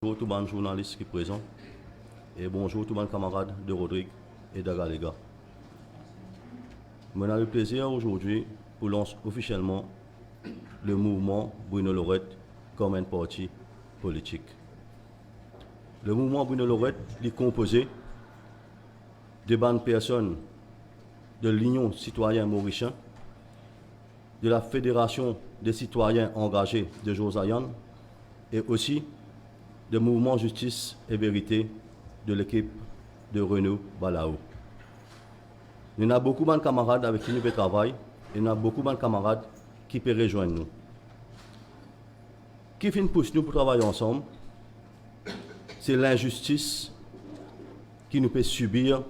Bonjour tous les journalistes qui sont présents et bonjour tous les camarades de Rodrigue et d'Agalega. On a le plaisir aujourd'hui pour lancer officiellement le mouvement Bruno Lorette comme un parti politique. Le mouvement Bruno Lorette est composé de bonnes personnes de l'Union citoyenne mauricien, de la Fédération des citoyens engagés de Josayan et aussi de mouvement Justice et Vérité de l'équipe de Renaud Balao. Il y a beaucoup de camarades avec qui nous travaillons et il y a beaucoup de camarades qui peuvent rejoindre nous. Qui finit pousse nous pour travailler ensemble, c'est l'injustice qui nous peut subir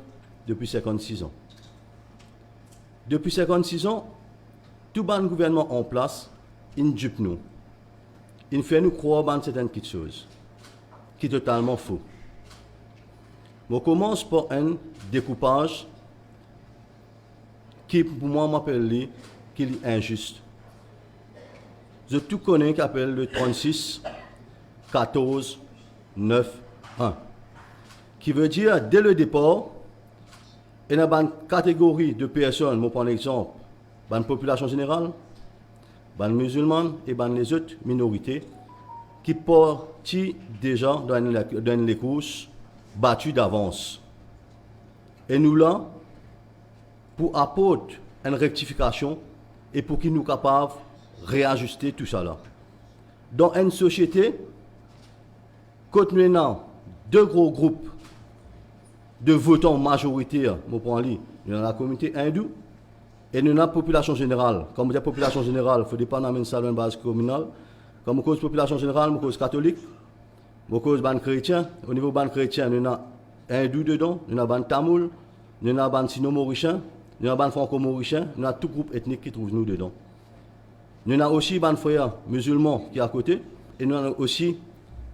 depuis 56 ans. Depuis 56 ans, tout le gouvernement en place, il dupe nous. Il fait nous croire dans certaines petites choses, qui est totalement faux. On commence par un découpage qui, pour moi, m'appelle qu'il est injuste. Je tout connais qui appelle le 36, 14, 9, 1. Qui veut dire, dès le départ, il y a une catégorie de personnes, je prends l'exemple, la population générale, les musulmans et les autres minorités, qui partent déjà dans les courses battues d'avance. Et nous là, pour apporter une rectification et pour qu'ils nous capables de réajuster tout ça là. Dans une société, quand nous avons deux gros groupes de votants majoritaires, nous avons la communauté hindoue et nous avons la population générale. Comme la population générale, il faut dépendre de ça dans une base communale. Comme cause population générale, cause catholique, cause ban chrétien. Au niveau ban chrétien, nous avons hindou dedans, nous avons ban tamoul, nous avons ban sino-mauricien, nous avons ban franco-mauricien, nous avons tout groupe ethnique qui trouve nous dedans. Nous avons aussi ban frères musulmans qui est à côté, et nous avons aussi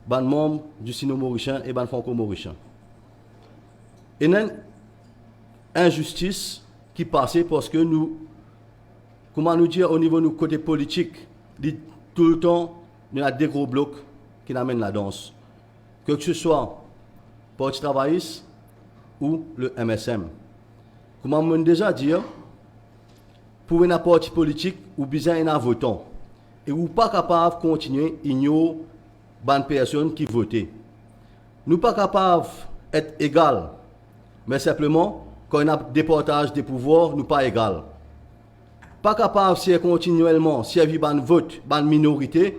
ban membres du sino-mauricien et ban franco-mauricien. Et nous avons une injustice qui passait parce que nous, comment nous dire au niveau du côté politique, tout le temps, nous avons des gros blocs qui amènent la danse. Que ce soit Parti travailliste ou le MSM. Comment on déjà dire, pour un parti politique, ou besoin d'un votant. Et ou pas capable de continuer à ignorer les personnes qui votent. Nous pas capables d'être égaux, mais simplement, quand on a des partages des pouvoirs, nous pas égaux. Pas capable de continuellement servir ban vote, ban minorité,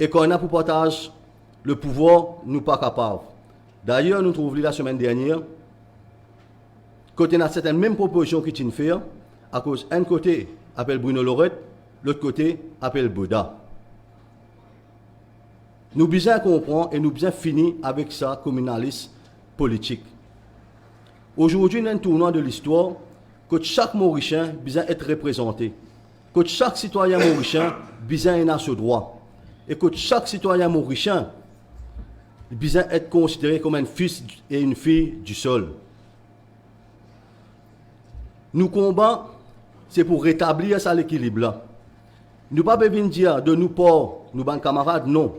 et quand on a pour partage le pouvoir, nous pas capable. D'ailleurs, nous trouvons la semaine dernière, quand on a certaines mêmes propositions qui sont faites, à cause d'un côté appelle Bruno Lorette, l'autre côté appelle Bouddha. Nous bien comprendre et nous bien finir avec ça communalisme politique. Aujourd'hui, nous avons un tournant de l'histoire que chaque Mauricien besoin être représenté, que chaque citoyen mauricien besoin a ce droit, et que chaque citoyen mauricien besoin être considéré comme un fils et une fille du sol. Nous combattons, c'est pour rétablir ça l'équilibre là. Nous ne pouvons pas dire de nous pas, nous ban camarades, non.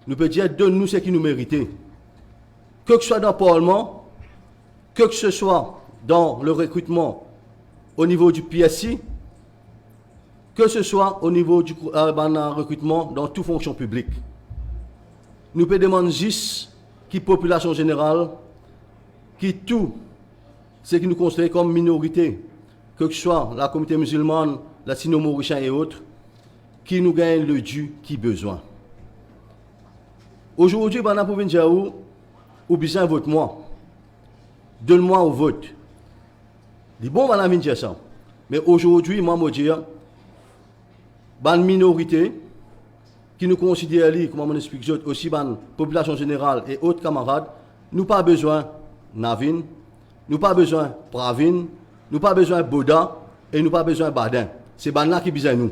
Nous pouvons dire de nous ce qui nous mérite. Que ce soit dans le Parlement, que ce soit dans le recrutement au niveau du PSI, que ce soit au niveau du recrutement dans toute fonction publique. Nous pouvons demander juste qui population générale, qui tout ce qui nous considère comme minorité, que ce soit la communauté musulmane, la sino-mauricien et autres, qui nous gagne le dû qui besoin. Aujourd'hui, pendant pour venir dire ou bien vote-moi. Donne-moi au vote. Dis bon, on dire ça. Mais aujourd'hui, moi, je dis, une minorité qui nous considère, comme on explique, aussi la population générale et autres camarades, nous pas besoin de Navin, nous pas besoin de Pravin, nous pas besoin de Bouddha et nous pas besoin de Badin. C'est là qui besoin nous.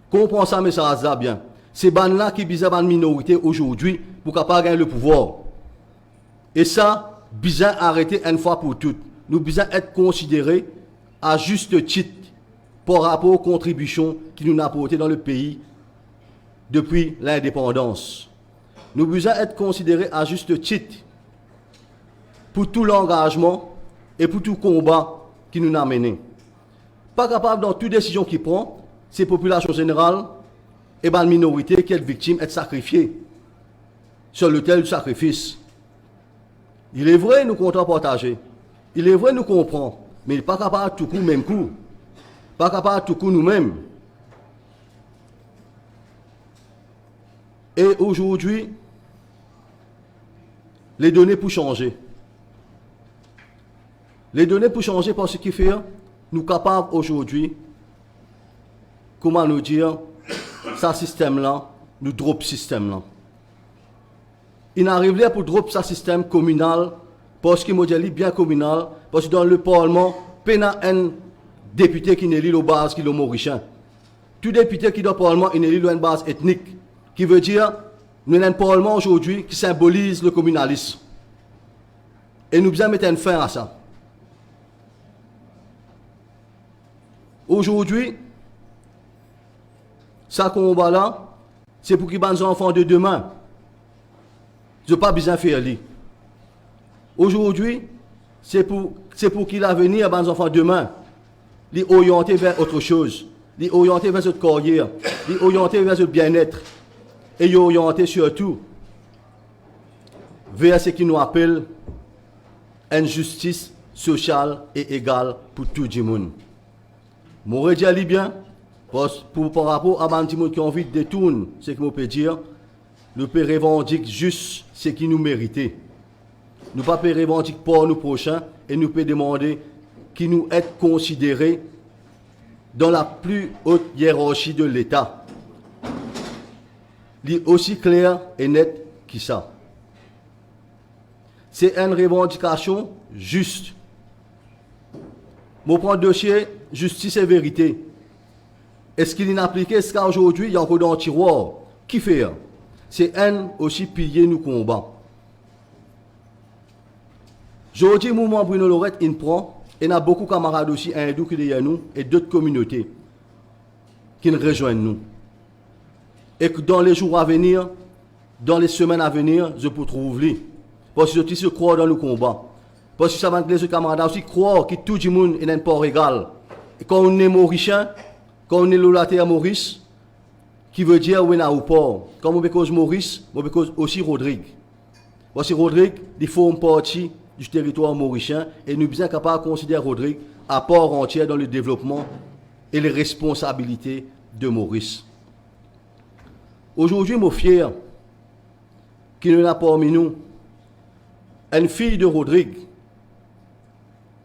Comprends ça, mais ça va bien. C'est là qui besoin de minorité aujourd'hui pour capable gagner le pouvoir. Et ça, besoin arrêter une fois pour toutes. Nous besoin être considérés à juste titre par rapport aux contributions qui nous ont apportées dans le pays depuis l'indépendance. Nous devons être considérés à juste titre pour tout l'engagement et pour tout combat qui nous a menés. Pas capable dans toute décision qu'il prend, c'est la population générale et la minorité qui est victime, être sacrifiée sur l'autel du sacrifice. Il est vrai, nous comptons partager. Il est vrai, nous comprenons. Mais il n'est pas capable de tout coup, même coup. Pas capable de tout coup nous-mêmes. Et aujourd'hui, les données pour changer. Les données pour changer parce ce qui fait, nous sommes capables aujourd'hui, comment nous dire, ce système-là, nous drop système-là. Il n'arrive pas pour drop ce système communal, parce qu'il est bien communal, parce que dans le Parlement, il y a un député qui n'est pas la base qui est mauricien. Tout député qui est dans le Parlement, il n'est pas une base ethnique, qui veut dire, nous avons un Parlement aujourd'hui qui symbolise le communalisme. Et nous devons mettre une fin à ça. Aujourd'hui, ce combat-là, c'est pour qu'ils les enfants de demain. Je n'ai pas besoin de faire ça. Aujourd'hui, c'est pour qu'il l'avenir des enfants de demain, les orienter vers autre chose, les orienter vers notre carrière, les orienter vers notre bien-être, et les orienter surtout vers ce qui nous appelle une justice sociale et égale pour tout le monde. Je dis bien, par rapport à des gens qui ont envie de détourner ce que je peux dire, nous pouvons revendiquer juste ce qui nous mérite. Nous ne pouvons pas revendiquer pour nous prochains et nous pouvons demander qu'ils nous soient considérés dans la plus haute hiérarchie de l'État. C'est aussi clair et net que ça. C'est une revendication juste. Je prends le dossier justice et vérité. Est-ce qu'il est appliqué ce qu'aujourd'hui il y a encore dans le tiroir? Qui fait? C'est un aussi pilier nous combat. Aujourd'hui, le mouvement Bruno Lorette, il prend, et il y a beaucoup de camarades aussi hindous qui sont nous et d'autres communautés qui nous rejoignent nous. Et que dans les jours à venir, dans les semaines à venir, je peux trouver. Parce que je crois dans le combat. Parce que ça va les camarades aussi croire que tout le monde est un port égal. Et quand on est mauricien, quand on est lolaté à Maurice, qui veut dire où on a au port. Quand on cause Maurice, on cause aussi Rodrigue. Parce que Rodrigue, il faut une partie du territoire mauricien et nous sommes capables de considérer Rodrigue à part entière dans le développement et les responsabilités de Maurice. Aujourd'hui, je suis fier qu'il y en a parmi nous une fille de Rodrigue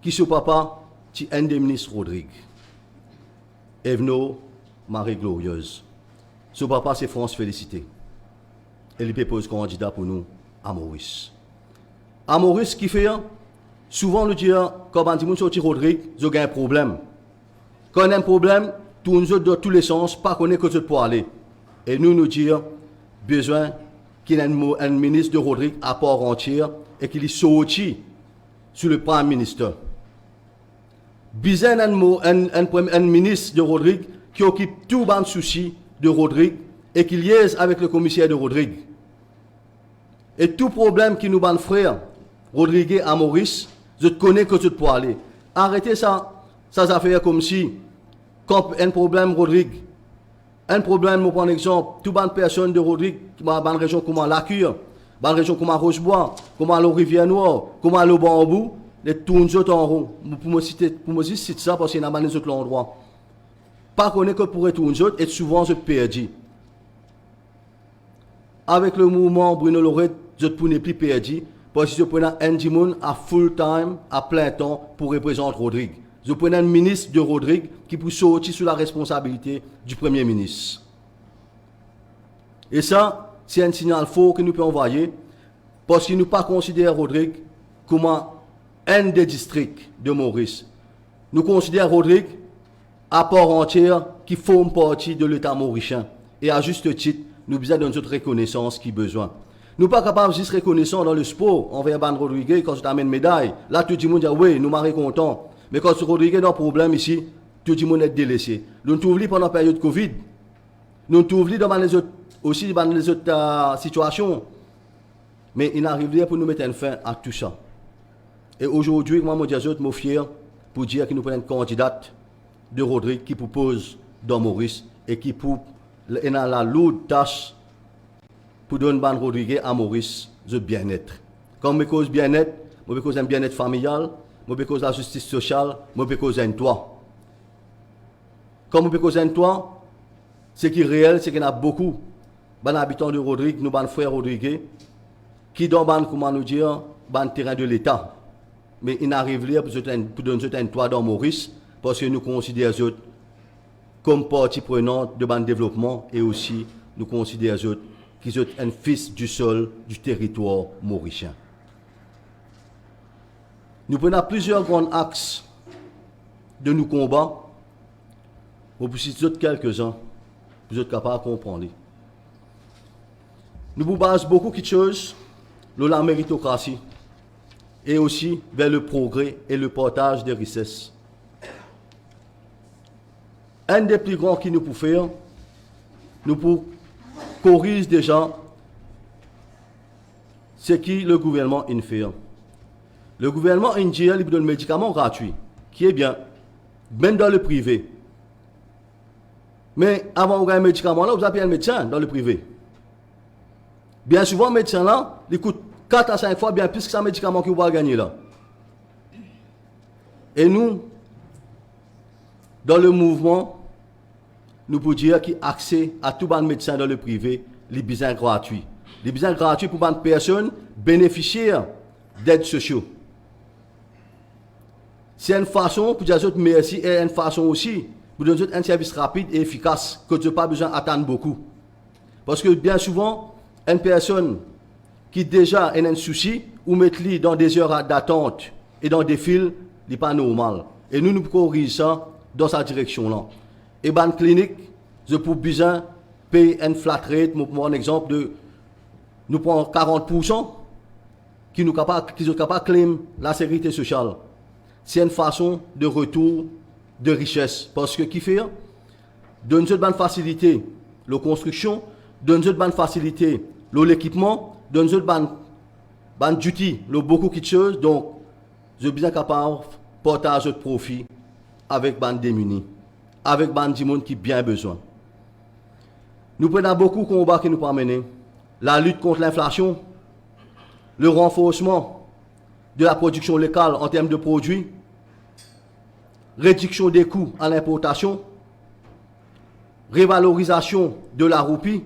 qui son papa est indemniste Rodrigue. Evno Marie Glorieuse. Son papa c'est France Félicité. Et il propose candidat pour nous à Maurice. À Maurice, qui fait souvent le dire, quand on dit sorti Rodrigue, il y a un problème. Quand on a un problème, tout nous autres dans tous les sens, pas qu'on est que ce pour aller. Et nous dire, besoin qu'il y ait un ministre de Rodrigue à part entière et qu'il soit sorti sur le Premier ministre. Besoin un ministre de Rodrigue qui occupe tout le souci de Rodrigue et qui liaise avec le commissaire de Rodrigue. Et tout problème qui nous bat frère, Rodrigue à Maurice, je te connais que tu peux aller. Arrêtez ça affaires comme si, quand un problème Rodrigue, un problème, je prends l'exemple, toute bonne personne de Rodrigue, dans une région comme la Cure, dans une région comme Rochebois, comme la Rivière-Noire, comme le Bambou, les tournes autres en rond. Pour me citer ça parce qu'il y a des autres endroits. Pas qu'on est que pour les tournes autres, et souvent je perdu. Avec le mouvement Bruno Lorette, je ne peux plus perdu. Parce que je prends un Dimon à full time, à plein temps, pour représenter Rodrigue. Je prends un ministre de Rodrigue qui peut sortir sous la responsabilité du Premier ministre. Et ça, c'est un signal fort que nous pouvons envoyer, parce qu'il ne pas considérer Rodrigue comme un des districts de Maurice. Nous considérons Rodrigue à part entière qui forme partie de l'État mauricien. Et à juste titre, nous avons besoin de notre reconnaissance qui besoin. Nous ne sommes pas capables de juste reconnaissance dans le sport envers Ban Rodriguez quand tu t'amènes une médaille. Là, tout le monde dit oui, nous sommes contents. Mais quand Rodriguez a un problème ici, tout le monde est délaissé. Nous nous trouvons pendant la période Covid. Nous nous trouvons dans les autres aussi dans les autres situations. Mais il arrive pour nous mettre un fin à tout ça. Et aujourd'hui, moi, je suis fier pour dire que nous prenons une candidate de Rodrigue qui propose dans Maurice et qui a la lourde tâche pour donner Rodrigue à Maurice le bien-être. Comme je cause bien-être, je cause un bien-être familial, je cause la justice sociale, je cause un toit. Comme je cause un toit, ce qui est réel, c'est qu'il y a beaucoup d'habitants de Rodrigue, nos frères Rodrigue, qui dans comment nous dire, terrain de l'État. Mais il arrive là pour donner un toit dans Maurice, parce que nous considérons eux comme partie prenante de ban développement et aussi nous considérons eux qu'ils sont un fils du sol du territoire mauricien. Nous prenons plusieurs grands axes de nos combats. Pour vous citer quelques-uns, vous êtes capables de comprendre. Nous vous basons beaucoup de choses sur la méritocratie et aussi vers le progrès et le partage des richesses. Un des plus grands qui nous peut faire, nous pouvons corriger déjà ce que le gouvernement fait. Le gouvernement indien lui donne un médicament gratuit, qui est bien, même dans le privé. Mais avant d'avoir un médicament là, vous avez un médecin dans le privé. Bien souvent, le médecin là, il coûte 4 à 5 fois bien plus que ce médicament que vous allez gagner là. Et nous, dans le mouvement, nous pouvons dire qu'il y a accès à tout le médecin dans le privé, les besoins gratuits. Les besoins gratuits pour les personnes bénéficiaires d'aides sociales. C'est une façon pour dire merci et une façon aussi pour donner un service rapide et efficace que tu n'as pas besoin d'attendre beaucoup. Parce que bien souvent, une personne qui déjà a un souci ou met dans des heures d'attente et dans des files, ce n'est pas normal. Et nous corrigeons ça dans cette direction-là. Et dans la clinique, je peux besoin payer une flat rate, pour un exemple de nous prenons 40% qui sont capables de claim la sécurité sociale. C'est une façon de retour de richesse. Parce que qui fait? Donne une bonne facilité, la construction, donne une bonne facilité, l'équipement, donne une bonne duty, beaucoup de choses. Donc, je suis bien capable de partager de profit avec les démunis, avec les gens qui ont bien besoin. Nous prenons beaucoup de combats qui nous peuvent mener. La lutte contre l'inflation, le renforcement de la production locale en termes de produits, réduction des coûts à l'importation, révalorisation de la roupie,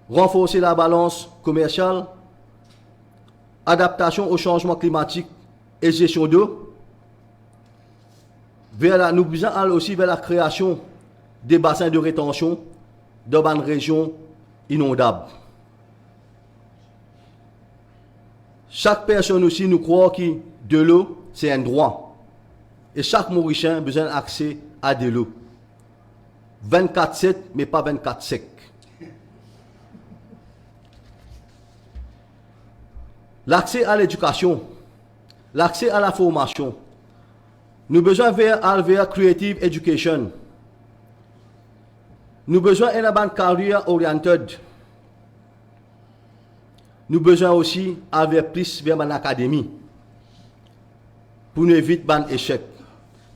renforcer la balance commerciale, adaptation au changement climatique et gestion d'eau. Nous besoin aussi vers la création des bassins de rétention dans une région inondable. Chaque personne aussi nous croit que de l'eau, c'est un droit. Et chaque Mauricien a besoin d'accès à de l'eau. 24/7, mais pas 24/5. L'accès à l'éducation, l'accès à la formation. Nous avons besoin vers Creative Education. Nous avons besoin d'une carrière oriented. Nous avons besoin aussi d'aller plus vers une académie pour nous éviter un échec.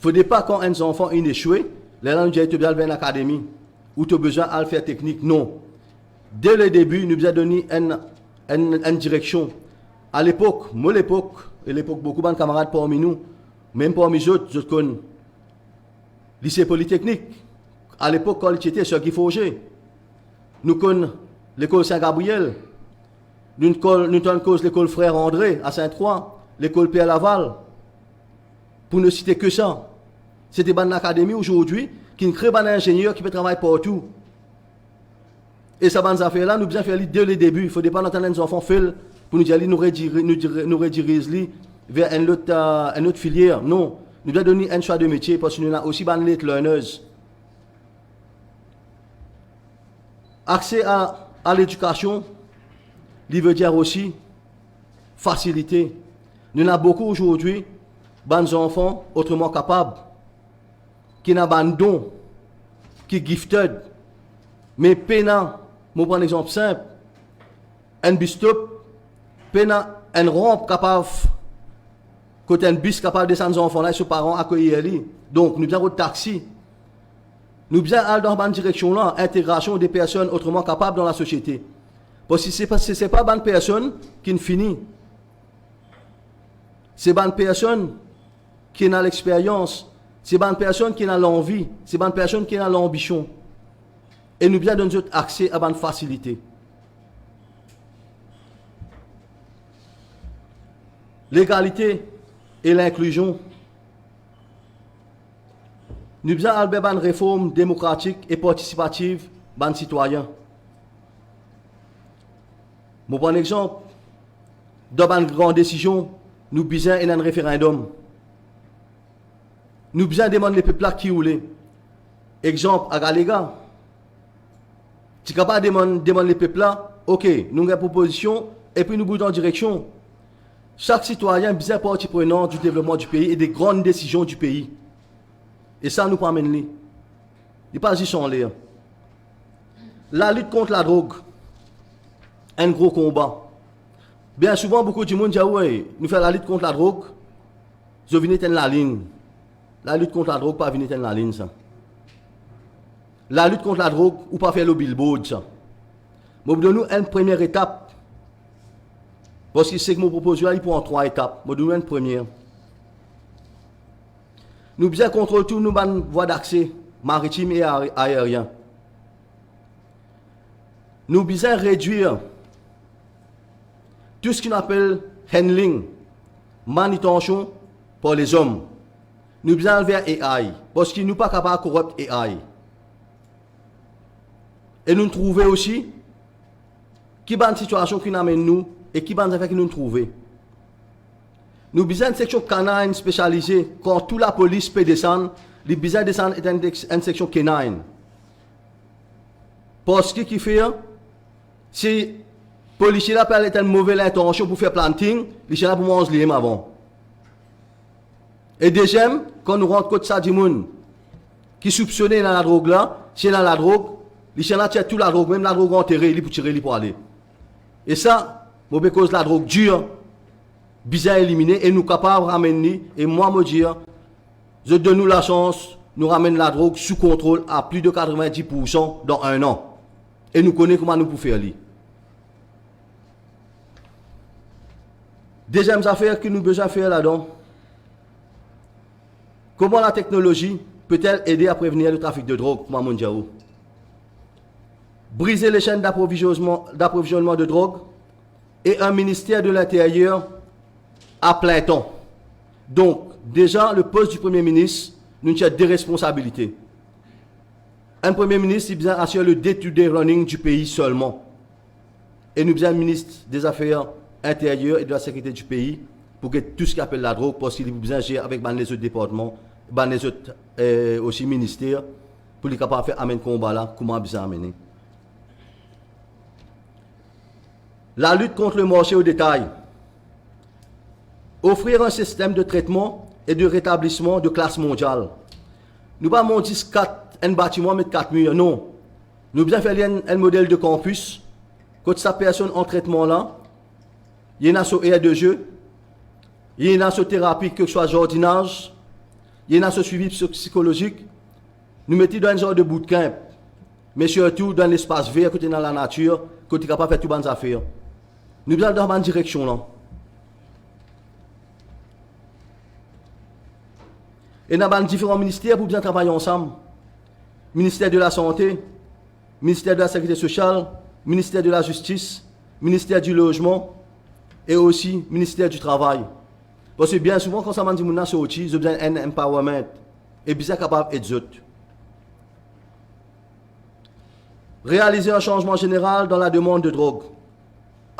Il ne faut pas quand un enfant est échoué, les gens disent que tu vers une académie ou tu as besoin de faire technique. Non. Dès le début, nous avons donné une direction. À l'époque, et l'époque, beaucoup de camarades parmi nous, même parmi les autres, je connais lycée polytechnique. À l'époque, quand j'étais sur Guy Forger, nous connaissons l'école Saint-Gabriel, nous connaissons l'école Frère André à Saint-Troy, l'école Pierre Laval, pour ne citer que ça. C'était une académie aujourd'hui qui crée un ingénieur qui peut travailler partout. Et ça, ces affaires-là, nous devons faire dès le début. Il ne faut pas entendre les enfants faire pour nous dire nous rediriger vers une autre filière. Non, nous devons donner un choix de métier parce que nous avons aussi des late learners. Accès à l'éducation, il veut dire aussi facilité. Nous avons beaucoup aujourd'hui des enfants autrement capables, qui n'ont pas de dons, qui sont gifted, Mais pena, je prends un exemple simple, un bus stop, pena, une rampe capable, côté un bus capable de descendre les enfants là, et ses parents accueillir lui. Donc, nous avons un taxi. Nous devons aller dans une direction là, intégration des personnes autrement capables dans la société. Parce que ce n'est pas une personne qui finit. C'est une personne qui a l'expérience. C'est une personne qui a l'envie. C'est une personne qui a l'ambition. Et nous devons donner accès à une facilité. L'égalité et l'inclusion. Nous devons avoir une réforme démocratique et participative des citoyens. Je prends un exemple. Dans une grande décision, nous avons besoin d'un référendum. Nous avons besoin de demander les peuples qui voulaient. Exemple, à Galéga. Si tu n'es pas demander les peuples là, ok, nous avons une proposition et puis nous bougons en direction. Chaque citoyen est bien partie prenante du développement du pays et des grandes décisions du pays. Et ça nous amène là. Il n'est pas juste en l'air. La lutte contre la drogue, un gros combat. Bien souvent, beaucoup de monde dit ouais, nous faisons la lutte contre la drogue, je viens dans la ligne. La lutte contre la drogue, pas venir dans la ligne, ça. La lutte contre la drogue, ou pas faire le billboard, ça. Je vous donne une première étape. Parce que c'est que mon proposition, il prend 3 étapes. Je vous donne une première. Nous devons contrôler toutes nos voies d'accès maritimes et aériens. Nous devons réduire tout ce qu'on appelle handling, manutention pour les hommes. Nous devons enlever AI, parce qu'ils ne sont pas capables de corrupter AI. Et nous trouvons aussi qui est une situation qui nous amène nous et qui est une affaire qui nous trouve. Nous avons besoin d'une section canine spécialisée. Quand toute la police peut descendre, les besoin de descendre est une section canine. Parce que qui fait, si les policiers là ont une mauvaise intention pour faire planting, les gens là pour manger les avant. Et deuxième, quand nous rentrons côté ça du monde qui soupçonne dans la drogue là, c'est dans la drogue, les gens là tirent toute la drogue, même la drogue enterrée, ils pour tirer pour aller. Et ça, c'est cause la drogue dure, bizarre éliminée, et nous capables de ramener, et moi me dire, je donne nous la chance, nous ramène la drogue sous contrôle à plus de 90% dans 1 an. Et nous connaissons comment nous pouvons faire. Deuxième affaire que nous avons besoin de faire là-dedans, comment la technologie peut-elle aider à prévenir le trafic de drogue, comme Mondiao? Briser les chaînes d'approvisionnement de drogue et un ministère de l'Intérieur à plein temps. Donc, déjà, le poste du Premier ministre, nous avons des responsabilités. Un Premier ministre, il vient assurer le day-to-day running du pays seulement. Et nous avons un ministre des Affaires intérieures et de la sécurité du pays pour que tout ce qui appelle la drogue, parce qu'il a besoin de gérer avec les autres départements, les autres aussi ministères, pour les capables de faire amener combat là, comment besoin amener. La lutte contre le marché au détail. Offrir un système de traitement et de rétablissement de classe mondiale. Nous ne pouvons pas dire un bâtiment mettre 4 murs, non. Nous devons faire un modèle de campus. Quand sa personne en traitement là, il y en a sur aire de jeu, il y en a sur thérapie, que ce soit jardinage, il y en a sur suivi psychologique. Nous mettons dans un genre de bootcamp, mais surtout dans l'espace vert, côté dans la nature, côté capable de faire toutes les bonnes affaires. Nous devons dans la bonne direction là. Et nous avons différents ministères pour bien travailler ensemble. Ministère de la Santé, ministère de la Sécurité sociale, ministère de la Justice, ministère du Logement et aussi ministère du Travail. Parce que bien souvent, quand ça m'a dit que je suis j'ai besoin d'un empowerment et bien capable d'être autres. Réaliser un changement général dans la demande de drogue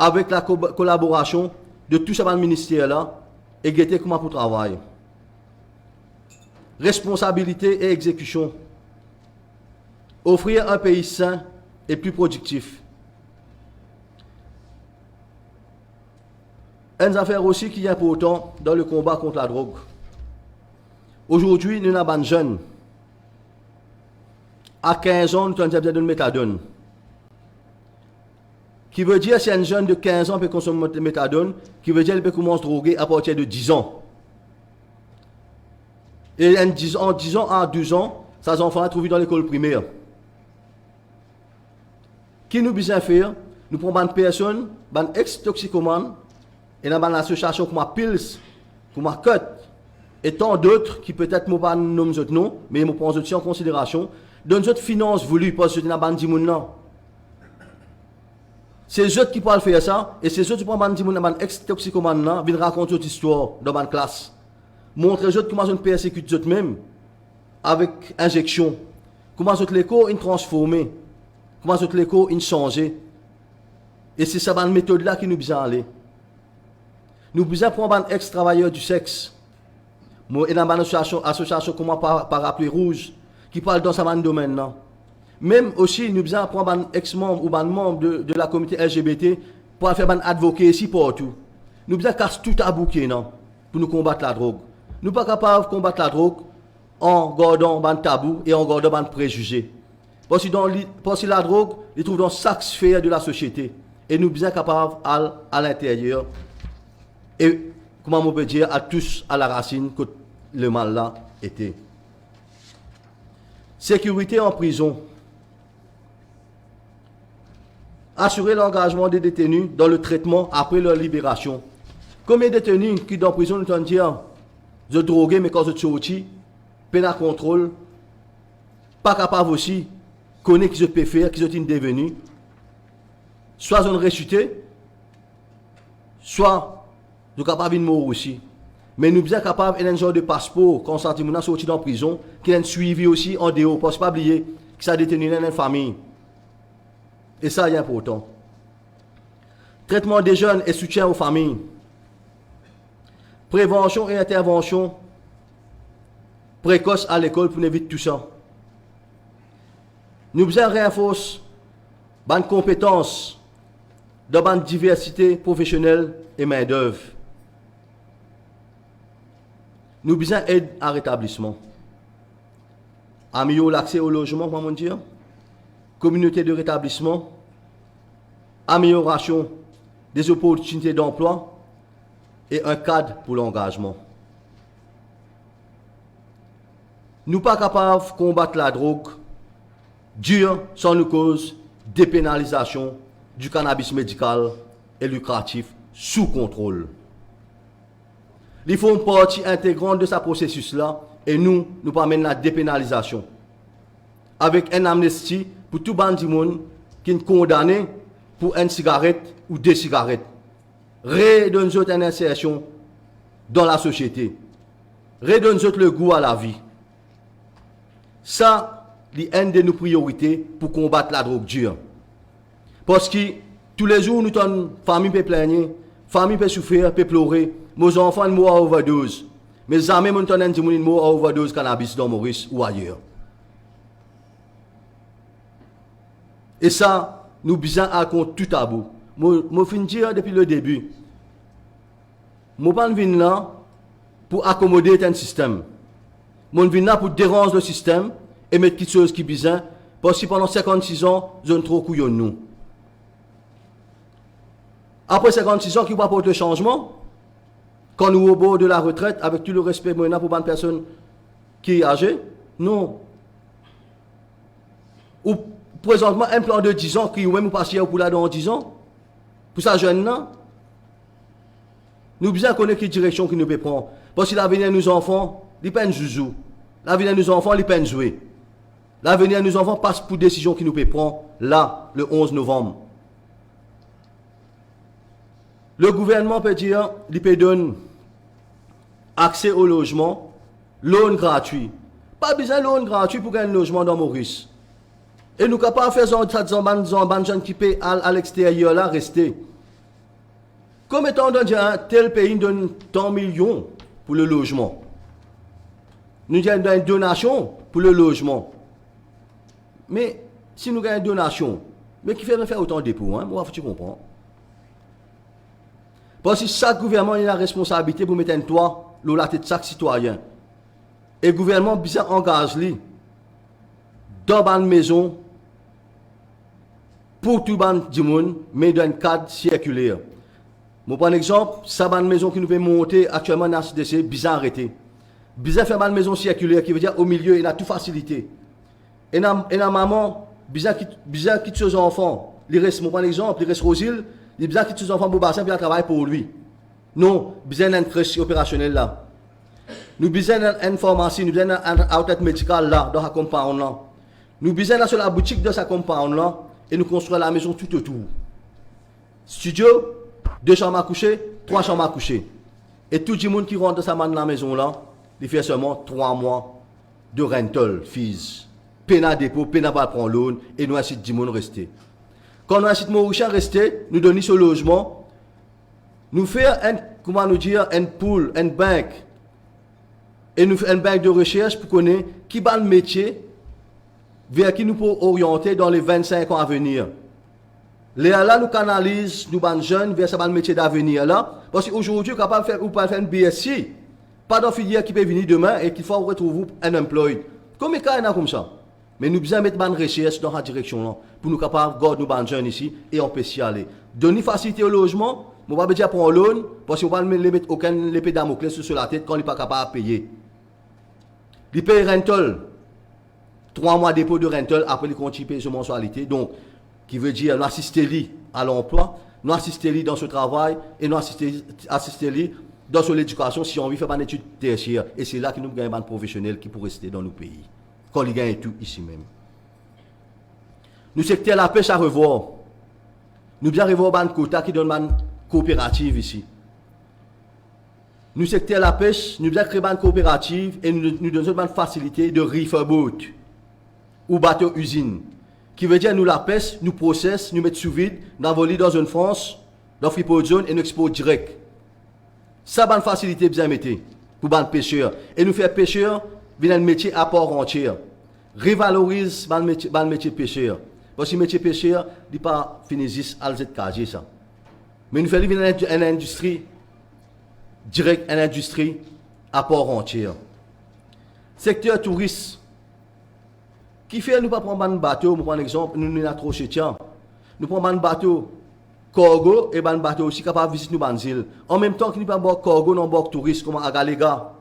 avec la collaboration de tous ces ministères-là et guetter comment pour travailler. Responsabilité et exécution. Offrir un pays sain et plus productif. Une affaire aussi qui est importante dans le combat contre la drogue. Aujourd'hui, nous avons des jeunes. À 15 ans, nous avons besoin de méthadone. Qui veut dire si un jeune de 15 ans peut consommer de méthadone, qui veut dire qu'il peut commencer à droguer à partir de 10 ans. Et en 10 ans à 12 ans, ces enfants sont trouvés dans l'école primaire. Qui nous besoin faire? Nous prenons une personne, une ex-toxicomane, et dans une association comme PILS, comme CUT, et tant d'autres qui peut-être ne pas nommer d'autres noms, mais nous prenons aussi en considération, dans notre finance voulue, parce que nous avons dit non. C'est eux qui peuvent faire ça, et c'est eux qui prennent un ex-toxicomane, viennent raconter notre histoire dans ma classe. Montrer eux comment ils persécutent eux-mêmes, avec injection. Comment l'écho est transformé, comment l'écho est changé. Et c'est cette méthode-là qui nous besoin aller. Nous besoin prendre un ex-travailleur du sexe. Et dans une association comme Parapluie Rouge, qui parle dans ce domaine-là. Même aussi, nous besoin prendre un ex-membre ou un membre de la communauté LGBT pour faire un advocate ici partout. Nous besoin casser tout à bouquet pour nous combattre la drogue. Nous ne sommes pas capables de combattre la drogue en gardant un tabou et en gardant un préjugé. Parce que la drogue, il trouve dans chaque sphère de la société. Et nous sommes capables à l'intérieur. Et, comment on peut dire, à tous à la racine que le mal-là était. Sécurité en prison. Assurer l'engagement des détenus dans le traitement après leur libération. Combien de détenus qui dans la prison nous disent de droguer, mais quand ils sont sortis, peine à contrôle, pas capable aussi, connaître ce qu'ils peuvent faire, qu'ils sont devenus, soit ils ont ressuscité, soit ils sont capables de mourir aussi. Mais nous sommes capables d'un genre de passeport quand on est sorti dans la prison, qui est suivi aussi en dehors, parce ne pas oublier que ça a détenu dans une famille. Et ça, c'est important. Traitement des jeunes et soutien aux familles. Prévention et intervention précoce à l'école pour éviter tout ça. Nous besoin renforcer bonnes compétences dans bonne diversité professionnelle et main-d'œuvre. Nous besoin aide à rétablissement. Améliorer l'accès au logement, comment dire? Communauté de rétablissement, amélioration des opportunités d'emploi et un cadre pour l'engagement. Nous ne sommes pas capables de combattre la drogue dure sans nous cause dépénalisation du cannabis médical et lucratif sous contrôle. Il faut une partie intégrante de ce processus-là et nous permettons la dépénalisation. Avec une amnistie pour tout bandit monde qui est condamné pour une cigarette ou deux cigarettes. Redonne une insertion dans la société. Redonne le goût à la vie. Ça, c'est une de nos priorités pour combattre la drogue dure. Parce que tous les jours, nous avons une famille qui peut plaigner, famille peut souffrir, peut pleurer. Nos enfants mourent à overdose. Mais jamais nous avons dit qu'ils mourent à overdose cannabis dans Maurice ou ailleurs. Et ça, nous besoin à compte tout à bout. Je finis dire depuis le début. Je ne viens pas là pour accommoder un système. Je viens là pour déranger le système et mettre quelque chose qui est besoin. Parce que pendant 56 ans, nous avons trop couillon nous. Après 56 ans, qui va apporter le changement? Quand nous au bord de la retraite, avec tout le respect pour une personne qui est âgée? Non. Ou présentement, un plan de 10 ans qui ou même passer pour là dans 10 ans, pour ça jeune là, nous besoin connaître quelle direction qui nous peut prendre. Parce que l'avenir de nos enfants, ils peuvent joujou. L'avenir de nos enfants, ils peuvent jouer. L'avenir de nos enfants passe pour décision qui nous peut prendre là, le 11 novembre. Le gouvernement peut dire, il peut donner accès au logement, loan gratuit. Pas besoin de loan gratuit pour gagner un logement dans Maurice. Et nous ne pouvons pas faire des gens qui paient à l'extérieur là, rester. Comme étant dans un tel pays donne tant de millions pour le logement. Nous avons une donation pour le logement. Mais si nous avons une donation, mais qui fait faire autant de dépôts, hein, moi, tu comprends. Parce que chaque gouvernement a la responsabilité pour mettre un toit sur la tête de chaque citoyen. Et le gouvernement bien engage lui dans une maison pour tout le monde, mais dans un cadre circulaire. Je prends un exemple, ça une maison qui nous fait monter actuellement dans la CDC, bizarre arrêté. Bizarre faire une maison circulaire qui veut dire au milieu, il a tout facilité. Et la maman, bizarre quitte ses enfants. Je prends un exemple, il reste Rosil, il bizarre quitte ses enfants pour bassin, puis il travaille pour lui. Non, bizarre une crèche opérationnelle là. Nous besoin d'une pharmacie, nous besoin d'un outlet médical là, dans la compound là. Nous besoin sur la boutique de sa compound là, et nous construisons la maison tout autour. Studio, 2 chambres à coucher, 3 chambres à coucher. Et tout le monde qui rentre dans la maison là, il fait seulement 3 mois de rental fees. Pena dépôt, pena pas prendre loan, et nous incitons du monde rester. Quand nous incitons Maurice à rester, nous donnons ce logement, nous faisons un pool, un bank, et nous faisons un bank de recherche pour connaître qui va le métier vers qui nous pouvons orienter dans les 25 ans à venir. Là, nous canalisons nos jeunes vers ce métier d'avenir là. Parce qu'aujourd'hui, nous sommes capables de faire, ou pas faire une BSc, pas d'une filière qui peut venir demain et qu'il faut retrouver un employé. Combien de cas il y en a comme ça? Mais nous devons mettre une recherche dans cette direction là pour nous capables de garder nos jeunes ici et on peut s'y aller. Donner facilité au logement, on va pas dire pour un loan parce qu'on ne va pas mettre aucun épée Damoclès sur la tête quand on n'est pas capable de payer. Il paye rental. 3 mois de dépôt de rental, après il continue payer sur mensualité. Donc, qui veut dire nous assister à l'emploi, nous assister dans ce travail et nous assister dans l'éducation si on veut faire une étude tertiaire. Et c'est là que nous gagnons des professionnels qui pourraient rester dans nos pays. Quand ils gagnent tout ici même. Nous secteur la pêche à revoir. Nous bien revoir un quota qui donne une coopérative ici. Nous secteur la pêche, nous bien créer une coopérative et nous donnons une facilité de reefer boat ou bateau usine. Qui veut dire nous la pêche, nous processe, nous mettons sous vide, nous envoyons dans une France, dans Freeport Zone et nous exportons direct. Ça va une facilité bien mettre pour les pêcheurs. Et nous faisons pêcheurs, un métier à part entière. Révalorise le métier de pêcheur. Parce que le métier de pêcheur, il n'est pas fini juste à l'ZKG ça. Mais nous faisons une industrie direct, une industrie à part entière. Secteur touriste. Qui fait nous pas prendre un bateau, pour prendre exemple, nous sommes trop chétiens. Nous prenons un bateau cargo et un bateau aussi capable de visiter nos îles. En même temps que nous pas bord cargo, nous bord touriste comme à Galega.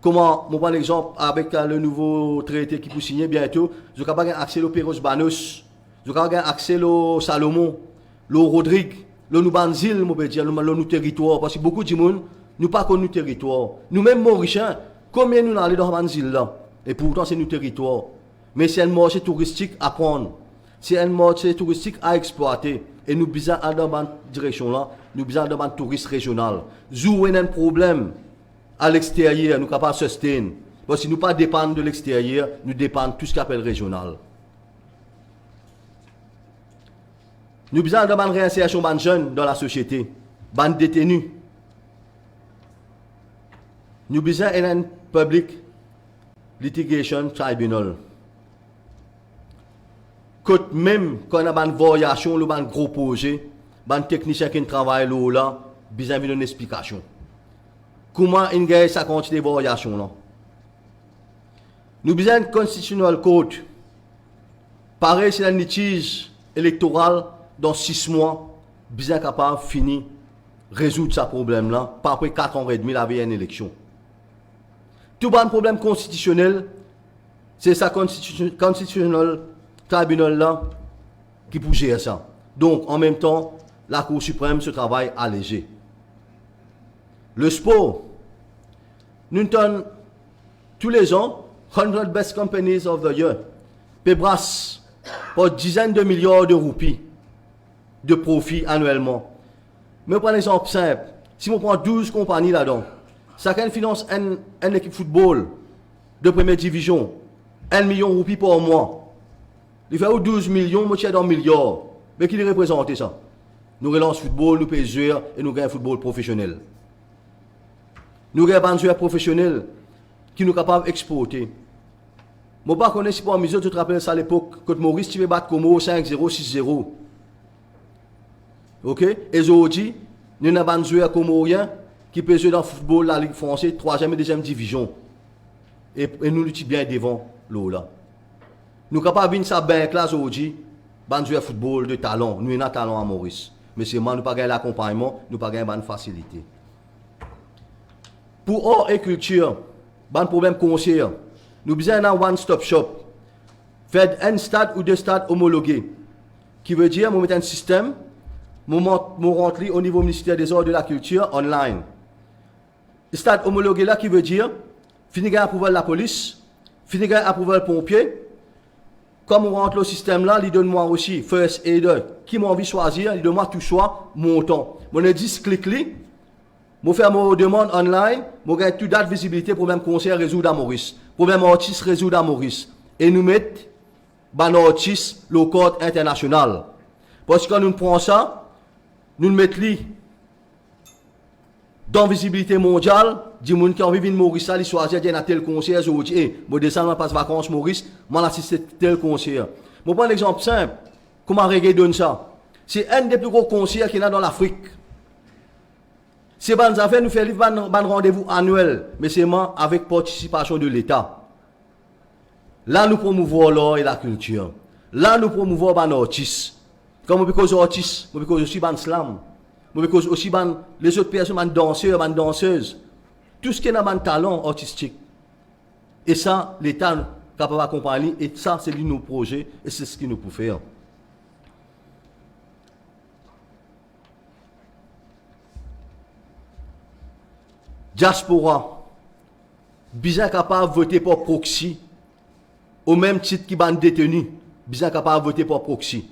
Comment, pour prendre exemple, avec le nouveau traité qui peut signer bientôt, nous avons accès au Péros Banos, nous avons accès au Salomon, au Rodrigue, le nous îles, je peux dire, le territoire, parce que beaucoup de monde nous pas connu territoire. Nous-mêmes Mauriciens, combien nous allons dans les îles là? Et pourtant c'est nos territoires. Mais c'est un marché touristique à prendre. C'est un marché touristique à exploiter. Et nous besoin dans cette direction-là, nous besoin dans un tourisme régional. Jouer un problème à l'extérieur, nous sommes capables de soutenir. Parce que nous ne pas dépendre de l'extérieur, nous dépendons de tout ce qu'on appelle régional. Nous besoin dans une réinsertion de jeunes dans la société, de détenus. Nous besoin d'un public litigation tribunal. Même quand on a une variation, un gros projet, un technicien qui travaille là, besoin d'une explication. Comment il y a ça continue de variation là? Nous besoin d'un constitutional code. Pareil, c'est un litige électoral dans 6 mois, besoin capable de finir, résoudre ce problème-là, pas après 4 ans et demi, la une élection. Tout un problème constitutionnel, c'est ça constitutionnel tribunal là qui peut gérer ça. Donc, en même temps, la Cour suprême se travaille allégé. Le sport, nous donnons tous les ans 100 Best Companies of the Year. Pébrasse pour dizaines de milliards de roupies de profit annuellement. Mais prenons un exemple simple. Si on prend 12 compagnies là-dedans, chacun finance une équipe de football de première division, 1 million de roupies par mois. Il fait 12 millions, moitié d'un milliard. Mais qui représente ça? Nous relançons le football, nous payons joueurs et nous gagnons le football professionnel. Nous gagnons des joueurs professionnels qui nous sont capables d'exporter. Je ne sais pas si pour mesure, tu te rappelles ça à l'époque, quand Maurice, tu veux battre Como 5-0, 6-0. Ok? Et aujourd'hui, nous avons des joueurs comoriens qui peuvent jouer dans le football, la Ligue française, 3e et 2e division. Et nous luttons bien devant l'eau là. Nous sommes capables de venir ça bien classe aujourd'hui, ban joueur football de talent, nous avons talent à Maurice. Mais c'est moi, nous pas gagner l'accompagnement, nous pas gagner bonne facilité. Pour art et culture, ban problème conseiller, nous besoin d'un one-stop shop. Faire un stade ou deux stades homologués. Qui veut dire, nous mettons un système, nous rentrons au niveau ministère des Arts et de la Culture online. Le stade homologué là, qui veut dire, fini à approuver la police, fini à approuver le pompier. Comme on rentre au système là, il donne moi aussi, first aider, qui m'a envie de choisir, il donne moi tout choix, mon temps. Mon ai 10 clics, je fais mon demande online, je gagne toute date visibilité, problème concert résoudre à Maurice, problème artiste résoudre à Maurice. Et nous mettons ban artiste le code international. Parce que quand nous prenons ça, nous le mettons dans visibilité mondiale, du monde qui a envie de Maurice, il choisit de tel concert, je dis, hey, je descends, je passe vacances Maurice, je assiste à tel concert. Je prends un exemple simple. Comment reggae donne ça? C'est un des plus gros concerts qu'il y a dans l'Afrique. Ces bonnes affaires nous fait un rendez-vous annuel, mais c'est avec participation de l'État. Là, nous promouvons l'art et la culture. Là, nous promouvons les artistes. Comme on cause artistes, on cause aussi les slam. On cause aussi les autres personnes, les danseurs, les danseuses. Tout ce qui est dans le talent artistique. Et ça, l'État est capable d'accompagner. Et ça, c'est nos projets. Et c'est ce qu'il nous peut faire. Diaspora. Bien capable de voter pour proxy. Au même titre qu'il est détenu. Bien capable de voter pour proxy.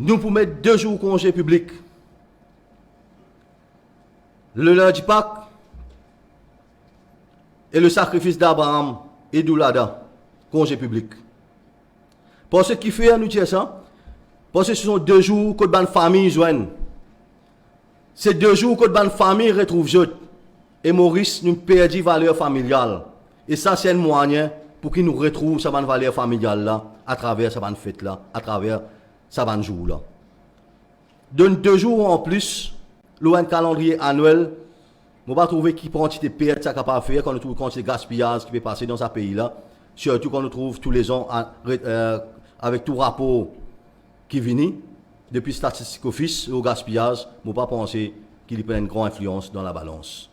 Nous pouvons mettre 2 jours de congé public. Le lundi Pâques et le sacrifice d'Abraham et d'Oulada, congé public. Pour ce qui fait, nous dire ça, parce que ce sont 2 jours que les familles joignent. C'est 2 jours que les familles retrouvent jeu. Et Maurice nous perdit valeur familiale. Et ça, c'est un moyen pour qu'il nous retrouve sa valeur familiale là, à travers sa fête là, à travers sa jour là. Donne 2 jours en plus, un calendrier annuel, on va trouver qui prend des pertes, ça capable faire, quand on trouve quand c'est gaspillage qui peut passer dans ce pays là, surtout quand on trouve tous les ans avec tout rapport qui vient depuis Statistique Office au gaspillage, on ne peut pas penser qu'il y a une grande influence dans la balance.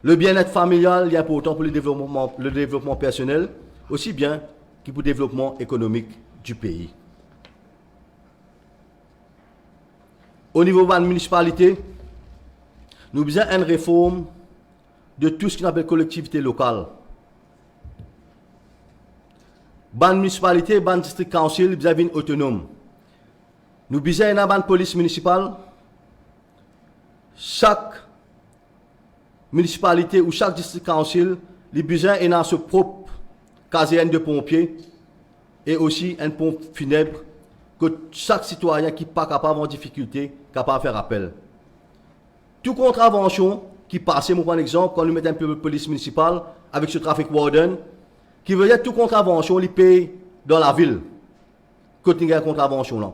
Le bien-être familial est important pour le développement personnel, aussi bien que pour le développement économique du pays. Au niveau de la municipalité, nous avons besoin d'une réforme de tout ce qu'on appelle collectivité locale. La municipalité, la district council, vous avez une autonome. Nous avons besoin d'une police municipale. Chaque municipalité ou chaque district council, les besoins est dans ce propre caserne de pompiers et aussi un pompe funèbre que chaque citoyen qui n'est pas capable en difficulté, capable de faire appel. Toute contravention qui passe, moi prends exemple, quand nous mettons un peu de police municipale avec ce trafic warden, qui veut dire toute contravention, il paye dans la ville. Quand il y a une contravention là.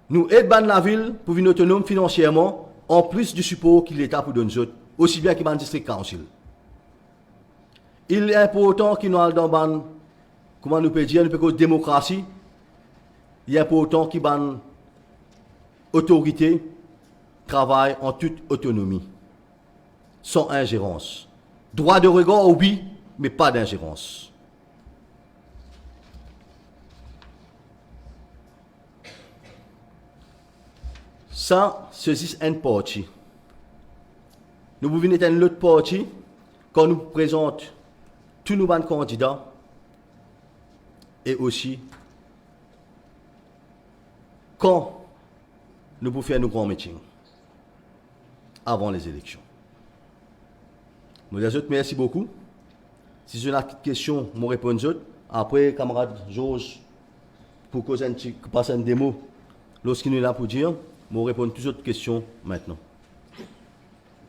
Nous aidons la ville pour une autonome financièrement, en plus du support que l'État pour donner autres, aussi bien qu'il y a un district council. Il est important qu'il nous ait dans une, comment nous peut dire, une démocratie. Il est important qu'il y ait une autorité travaille en toute autonomie, sans ingérence. Droit de regard, oui, mais pas d'ingérence. Ça, ceci est une partie. Nous pouvons venir une autre partie quand nous présentons tous nos candidats et aussi quand nous pouvons faire nos grands meetings avant les élections. Merci beaucoup. Si vous avez des questions, je réponds. Après, camarade Georges, pour passer une démo, lorsqu'il est là pour dire, je réponds à toutes les autres questions maintenant.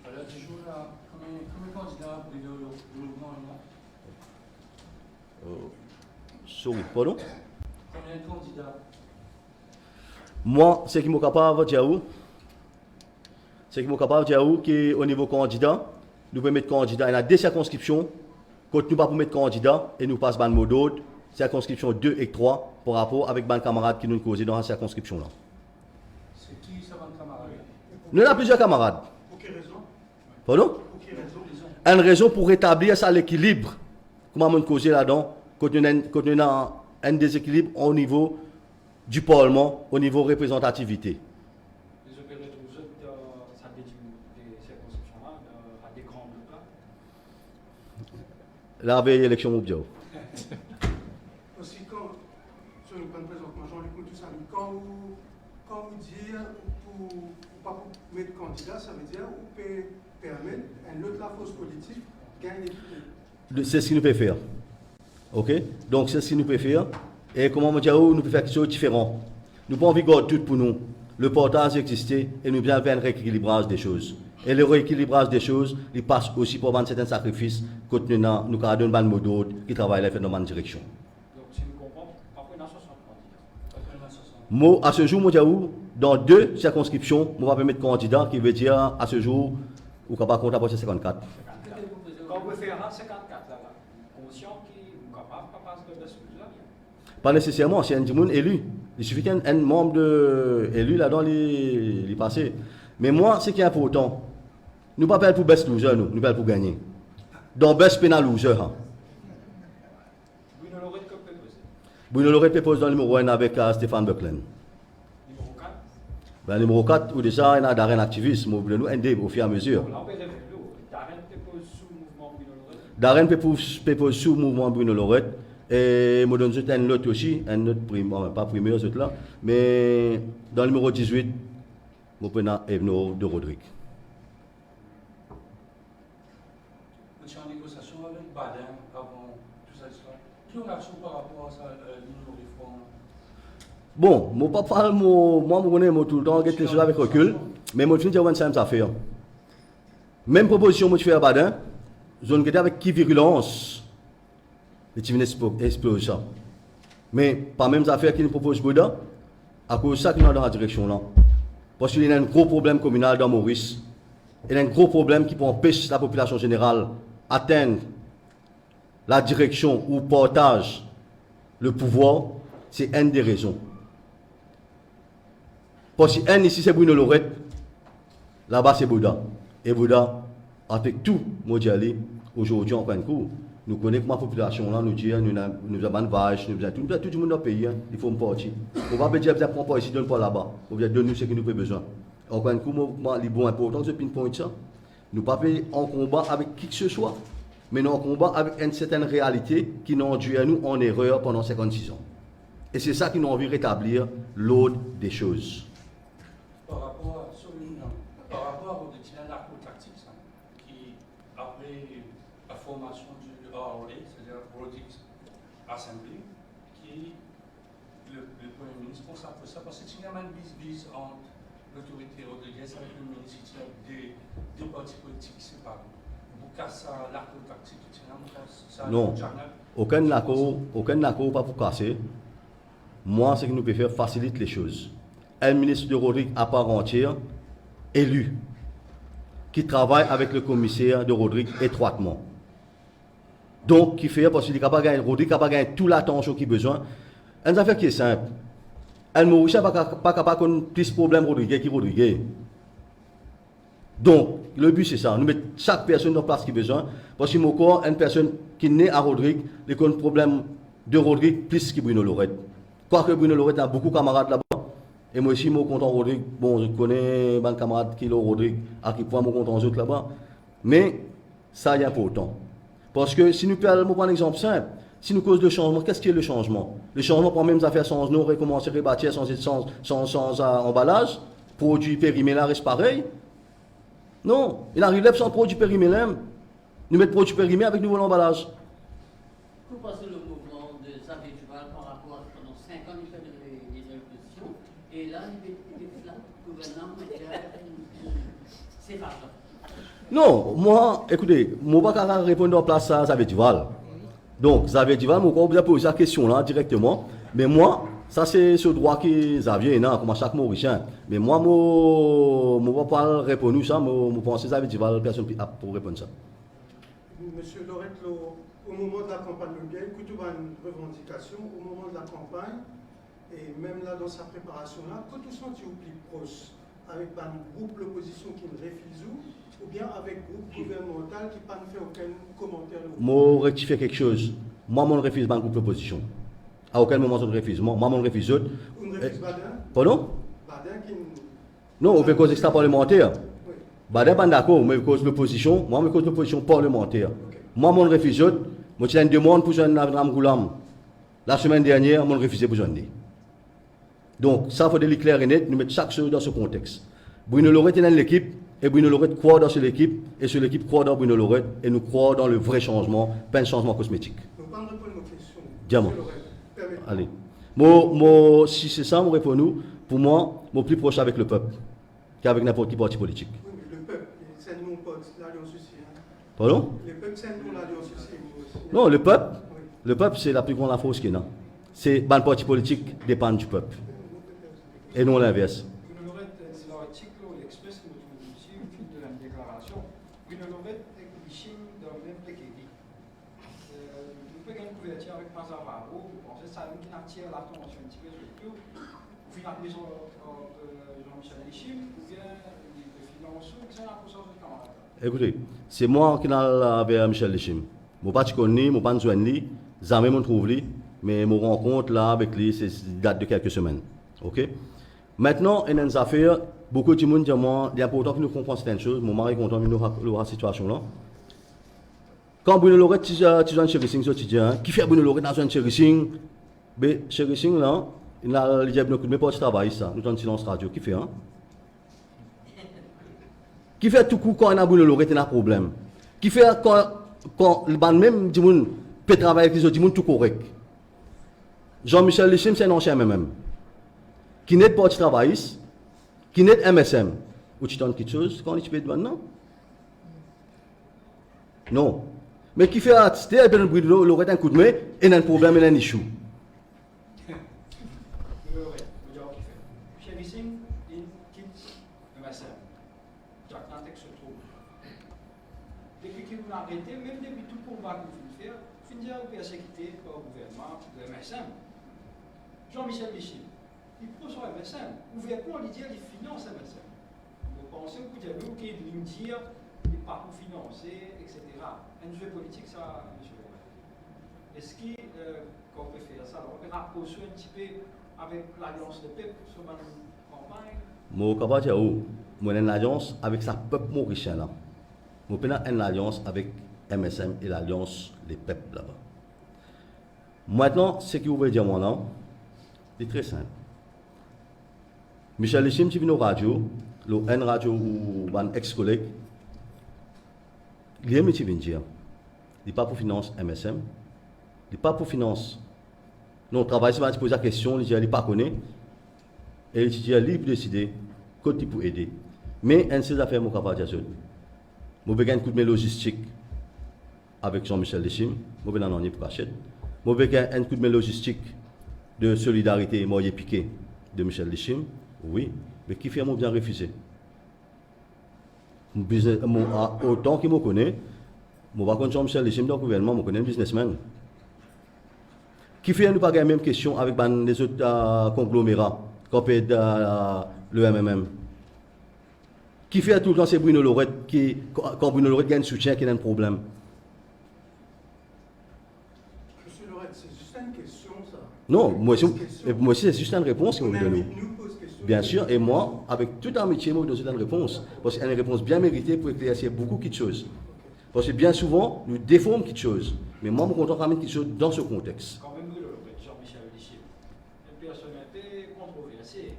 Alors, tu joues là, combien de candidats pour le mouvement Sorry, pardon? Combien de candidats? Moi, ce qui est capable de dire, c'est que je suis capable de dire qu'au niveau candidat, nous pouvons mettre candidat. Il y a deux circonscriptions. Quand nous pas pour mettre candidat, et nous passons dans le mot d'ordre, circonscription 2 et 3, par rapport avec les camarades qui nous causent dans la circonscription là. C'est qui ça, votre camarade? Nous avons plusieurs camarades. Pour quelle raison? Pardon? Pour quelle raison? Une raison pour rétablir ça l'équilibre. Comment on cause là-dedans? Quand on a un déséquilibre au niveau du Parlement, au niveau représentativité. Les opérateurs, ça dédie des circonscriptions-là à des grands groupes là. La veille élection mondiale. Aussi, quand, sur le plan présentement, Jean-Luc tout ça, quand vous dites pour pas pour mettre candidat, ça veut dire qu'on peut permettre un autre la force politique gagner des C'est ce qu'il nous peut faire. OK? Donc, c'est ce qu'il nous peut faire. Et comment on dit, nous pouvons faire quelque chose de différent. Nous pouvons vivre tout pour nous. Le portage existait et nous bien faire un rééquilibrage des choses. Et le rééquilibrage des choses, il passe aussi pour un certain sacrifice quand nous avons un mot d'ordre qui travaille dans la direction. Donc, si nous comprenons, après, on a 60 candidats. Après, on a 60. Moi, à ce jour, moi, dans deux circonscriptions, on va permettre candidat qui veut dire à ce jour, ou qu'on va compter à 54. Quand vous faites un 54, là, conscient qui est capable de passer de ce que Pas nécessairement, c'est un monde élu. Il suffit qu'un membre de élu là-dedans il passé. Mais moi, ce qui est important, nous ne parlons pas pour best loser, nous parlons pour gagner. Dans best penal loser. Hein. Bruno Lorette que peut poser. Bruno Lorette peut poser dans le numéro 1 avec Stéphane Buckland. Numéro 4. Ben, numéro 4, où déjà, il y a Darren activiste, nous aider au fur et à mesure. Là, on peut révéler. Darren peut poser sous mouvement Bruno Lorette. Darren peut poser sous mouvement Bruno Lorette. Et je donne un autre aussi, un autre primeur, pas primeur, ce là, mais dans le numéro 18, je prends Evno de Rodrigue. Vous êtes en négociation avec Badin avant tout ça. Quelle est l'action par rapport à ça, l'union réforme? Bon, mon papa, moi, je connais tout le temps, je suis avec recul, mais je vais une simple affaire. Même proposition que je fais à Badin, je ne avec qui virulence. Et tu viens exploser ça. Mais pas même affaire qui nous propose Bouddha, à cause de ça qui est dans la direction là. Parce qu'il y a un gros problème communal dans Maurice. Il y a un gros problème qui peut empêcher la population générale d'atteindre la direction ou partage le pouvoir. C'est une des raisons. Parce que ici c'est Bruno Lorette, là-bas c'est Bouddha. Et Bouddha, avec tout, moi j'y aujourd'hui en fin de cours. Nous connaissons la population, là, nous disons, nous avons une vache, nous avons tout le monde dans le pays, hein, il faut me partir. On va pas dire, vous prendre pas ici, donne pas là-bas. On va donner nous ce que nous avons besoin. Encore un coup, il est bon important, ce pinpoint ça. Nous ne pas en combat avec qui que ce soit, mais nous en combat avec une certaine réalité qui nous induit à nous en erreur pendant 56 ans. Et c'est ça qui nous a envie de rétablir l'ordre des choses. Par rapport à votre narcotique, qui après la formation du ROA, c'est-à-dire Robotics Assembly, qui le Premier ministre pense un peu ça, parce que c'est une bise entre l'autorité Rodriguez avec le ministre, il y a des partis politiques séparés. Vous cassez l'arco-tactique, non, aucun accord pas pour casser. Moi, ce que nous pouvons faire, facilite les choses. Un ministre de Rodrigue à part entière, élu, qui travaille avec le commissaire de Rodrigue étroitement. Donc, qui fait, parce qu'il est capable de gagner, Rodrigue est capable de gagner toute l'attention qu'il a besoin. Une affaire qui est simple. Un Mauricien n'est pas capable de plus de problèmes Rodrigue qui Rodrigue. Donc, le but c'est ça. Nous mettons chaque personne dans la place qu'il a besoin. Parce qu'il y a encore une personne qui est née à Rodrigue, qui a un problème de Rodrigue plus que Bruno Lorette. Quoique Bruno Lorette a beaucoup de camarades là-bas. Et moi aussi, je suis content de Rodrigue. Bon, je connais mes camarades qui ont Rodrigue, à qui point je suis content d'autres là-bas. Mais ça est important. Parce que si nous prenons un exemple simple, si nous causons le changement, qu'est-ce qui est le changement? Le changement pour même affaires sans nous, recommencer à rebâtir sans emballage, produit périmé là reste pareil. Non, il arrive sans produit périmé là. Nous mettons produit périmé avec nouveau emballage. Vous pensez le mouvement de Xavier Duval par rapport à pendant 5 ans, il fait des oppositions, et là, le gouvernement c'est pas ça. Non, moi, écoutez, je ne vais pas répondre en place à Xavier Duval. Donc, Xavier Duval, je vais poser la question là directement. Mais moi, Ça, c'est ce droit que Xavier a, comme chaque Mauricien. Mais moi, je ne vais pas répondre à ça, je pense que Xavier Duval, personne pour répondre à ça. Monsieur Lorette, au moment de la campagne de guerre, il y a une revendication au moment de la campagne, et même là dans sa préparation, là, que tout senti au plus proche, avec un groupe de l'opposition qui me refuse, ou bien avec un groupe gouvernemental qui ne fait aucun commentaire. Moi, rectifier quelque chose. Moi, je ne refuse pas un groupe d'opposition. À aucun moment, je ne refuse. Moi, je ne refuse autre. Vous ne refusez Badin? Pardon? Badin qui... Non, on fait cause extra-parlementaire. Oui. Badin pas d'accord, mais cause l'opposition. Moi, je cause l'opposition parlementaire. Moi, je ne refuse autre. Moi, j'ai une demande pour un Abraham Goulam. La semaine dernière, je ne refusé pour joindre. Donc, ça, il faut être clair et net. Nous mettons chaque chose dans ce contexte. Bruno Lorette est dans l'équipe. Et Bruno Lorette croit dans cette équipe. Et cette équipe croit dans Bruno Lorette. Et nous croyons dans le vrai changement, pas un changement cosmétique. Nous parlons de nos questions. Diamant. Permettez-moi. Allez. Moi, si c'est ça, moi réponds-nous. Pour moi, je suis plus proche avec le peuple qu'avec n'importe quel parti politique. Oui, mais le peuple, c'est nous, l'alliance aussi. Hein. Pardon? Le peuple, c'est nous, l'alliance aussi. Non, le peuple, Oui. le peuple, c'est la plus grande force qu'il y a. C'est le parti politique dépend du peuple. Et non l'inverse. Bruno Lorette, c'est l'article ou l'Express que nous trouvons ici, au fil de la déclaration. Bruno Lorette est cliché dans le même PKD. Nous pouvons gagner une couverture avec Mazavaro. Vous pensez que ça qui attire l'attention un petit peu surtout. Vous finissez Jean-Michel Lichim ou bien le finance ou bien la conscience de camarade. Écoutez, c'est moi qui n'ai avec Michel Lichim. Je ne suis pas connu, je ne suis pas joindre, jamais je trouve lui, mais je rencontre là avec lui, c'est date de quelques semaines. OK? Maintenant, il y a une affaire, beaucoup de monde disent moi, il est important que nous comprenions certaines choses, mon mari est content de la situation là. Quand Bruno Lorette, tu as un chérissing, tu dis, qui fait Bruno Lorette dans un chérissing? Mais chérissing là, il a dit, mais pas de travail ça, nous sommes en silence radio, qui fait, hein? Qui fait tout coup quand on a Bruno Lorette, il y a un problème? Qui fait quand le band même dit, peut travailler avec les autres, dit, tout correct? Jean-Michel Lichim, c'est un ancien même. Qui n'est pas de travail, qui n'est MSM. Ou tu donnes quelque chose quand tu peux demander non? Non. Mais qui fait artiste, il peut nous Lorette un coup de main, et il a un problème, il a un issue. Bruno Lorette, vous dire qui fait. Chez Bissing, il quitte le MSM. Jacques Nantek se trouve. Depuis qu'il vous a arrêté, même depuis tout combat que vous faites, vous finissez à vous persécuter par le gouvernement de MSM. Jean-Michel Lichim. Il prend son MSM. Vous verrez qu'on lui dit qu'il finance MSM. Vous pensez que vous avez oublié de lui dire qu'il n'est pas pour financer, etc. Un jeu politique, ça, M. Lorette. Est-ce qu'on peut faire ça? On peut rapprocher un petit peu avec l'Alliance de peuple sur ma campagne? Moi, je vais dire, moi, une alliance avec sa peuple mauricien là. Moi, je une alliance avec MSM et l'alliance des peuples là-bas. Maintenant, ce que vous voulez dire, moi, là, c'est très simple. Michel Lichim, tu viens au radio, une radio ou un ex-collègue, il aime tu viens dire. Il n'est pas pour finance MSM, il n'est pas pour finance. Non, le travail, c'est pas poser la question, il dit, il n'est pas connu. Et il dit, il est libre de décider, côté pour aider. Mais, un de ces affaires, je ne peux pas dire ça. Je vais gagner un coup de logistique avec Jean-Michel Lichim, je vais en pour acheter. Je vais gagner un coup de logistique de solidarité, moi, piqué de Michel Lichim. Oui, mais qui fait mon bien refusé? Autant qu'il me connaît, je vais Jean-Michel Lichim dans le gouvernement, je connais un businessman. Qui fait nous pas la même question avec les autres conglomérats, comme le MMM? Qui fait tout le temps c'est Bruno Lorette, quand Bruno Lorette gagne soutien, qu'il a un problème? Monsieur Lorette, c'est juste une question, ça. Non, moi aussi c'est juste une réponse que vous me donnez. Nous pose question. Bien sûr, et moi, avec tout un métier, moi, je donne une réponse. Parce qu'il y a une réponse bien méritée pour éclaircir beaucoup de choses. Parce que bien souvent, nous déformons quelque chose. Mais moi, je me contente de ramener quelque chose dans ce contexte. Quand même, Jean-Michel Lichim, une personnalité controversée.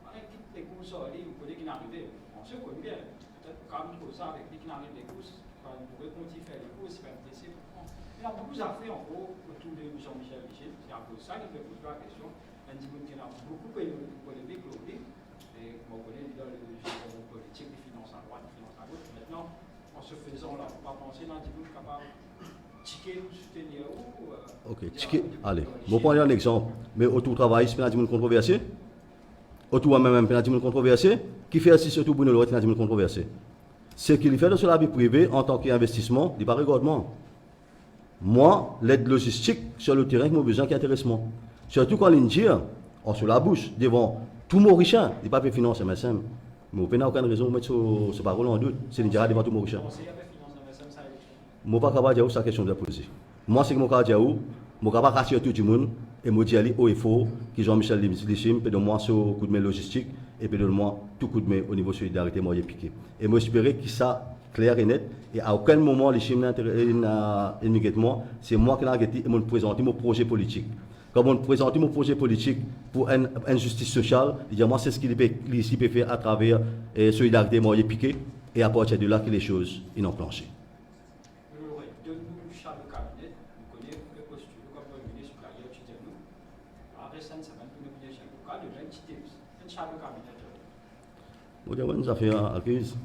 On a quitté les courses en ligne, vous connaissez qui n'arrivait. On se connaît bien. Peut-être quand même pour ça, avec lui qui n'arrive les courses, quand on pourrait continuer à faire les courses, il va me laisser pour prendre. Il y a beaucoup à faire en gros autour de Jean-Michel Lichim. C'est un peu ça qui me pose la question. Un petit peu qui a beaucoup polémique aujourd'hui. Et on connaît dans le gestion politique, les finances à droite, les finances à gauche. Maintenant, en se faisant là, on va penser dans un petit peu capable ticket pour soutenir ou. Ok, ticket, allez. Je vais prendre un exemple. Mais autour travail, c'est une controversée. Autour même, c'est une controversée. Qui fait ainsi surtout Bruno Lorette, c'est une controversée. Ce qu'il fait sur la vie privée en tant qu'investissement, il n'est pas regardement. Moi, l'aide logistique sur le terrain, j'ai besoin qui intéresse moi. Surtout quand il dit, sur la bouche, devant tout Mauricien, il n'est pas fait financer MSM. Mais on n'a aucune raison de mettre ce parole en doute. C'est l'India devant tout Mauricien. Je ne vais pas capable de dire sa question de poser. Moi, c'est que je vais dire, je ne vais pas rassurer tout le monde et je dis aller haut et fort que Jean-Michel Lichim peut donner moi ce coup de main logistique et peut donner moi tout coup de main au niveau de solidarité, moi, piqué. Et je espère que ça clair et net, et à aucun moment Lichim n'a moi, c'est moi qui l'ai présenté mon projet politique. Quand on présente mon projet politique pour une justice sociale, moi c'est ce qu'il peut faire à travers solidarité, moi, piqué, et à partir de là que les choses sont enclenchées. Nous avons fait acquise.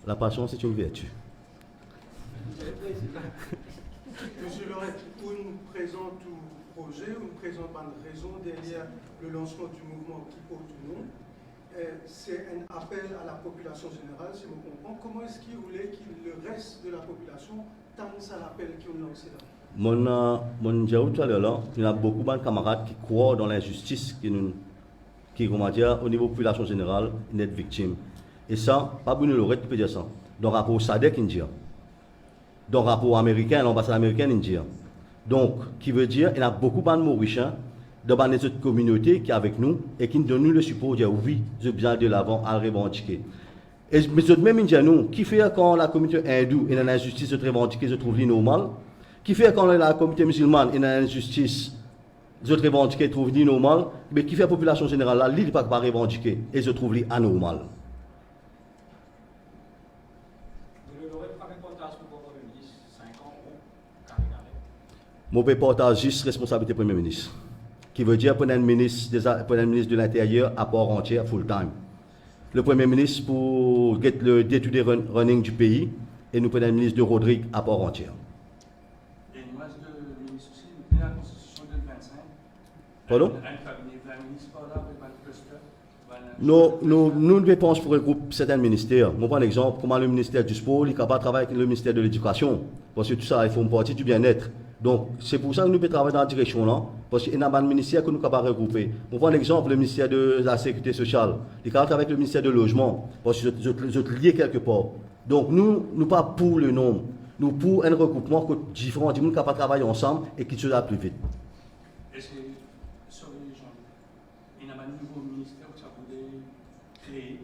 La passion, c'est une vertu. Monsieur Lorette, où nous présente tout projet, où nous présente une raison derrière le lancement du mouvement qui porte le nom, c'est un appel à la population générale, si on comprend. Comment est-ce qu'il voulait que le reste de la population tente à l'appel qu'ils ont lancé là? Mon tout à l'heure, il y a beaucoup de camarades qui croient dans l'injustice qui, comment dire, au niveau de la population générale, n'est victime. Et ça, pas Bruno Lorette qui peut dire ça. Dans le rapport SADC, il dit. Dans le rapport américain, l'ambassade américaine, il dit. Donc, qui veut dire, il y a beaucoup de Mauriciens dans les autres communautés qui sont avec nous et qui nous donnent le support de dire oui, je viens de l'avant à revendiquer. Et mais même il dit nous, qui fait quand la communauté hindoue est dans l'injustice de revendiquer, je trouve normal. Qui fait quand la communauté musulmane est dans l'injustice, je revendiquer, je trouve normal. Mais qui fait la population générale là, il ne peut pas revendiquer et je trouve anormal. Je peux partager juste responsabilité Premier ministre. Qui veut dire pour un ministre de l'Intérieur à part entière, full time. Le Premier ministre pour get le day-to-day running du pays et nous prenons un ministre de Rodrigue à part entière. Et nous reste le ministre aussi, nous prenons la Constitution de 25. Pardon? Un cabinet, 20 ministres par là, avec un cluster. Nous dépensons pour regrouper certains ministères. Je prends un exemple, comment le ministère du Sport est capable de travailler avec le ministère de l'Éducation. Parce que tout ça, il faut une partie du bien-être. Donc, c'est pour ça que nous pouvons travailler dans la direction là, parce qu'il y a un ministère que nous sommes capables de regrouper. On prend l'exemple, le ministère de la Sécurité sociale, il est capable avec le ministère de Logement, parce que je liés quelque part. Donc, nous ne pas pour le nombre, nous pour un regroupement que différents gens sont capables de travailler ensemble et qui se va plus vite. Est-ce que, sur les gens, il y a un nouveau ministère que ça pourrait créer?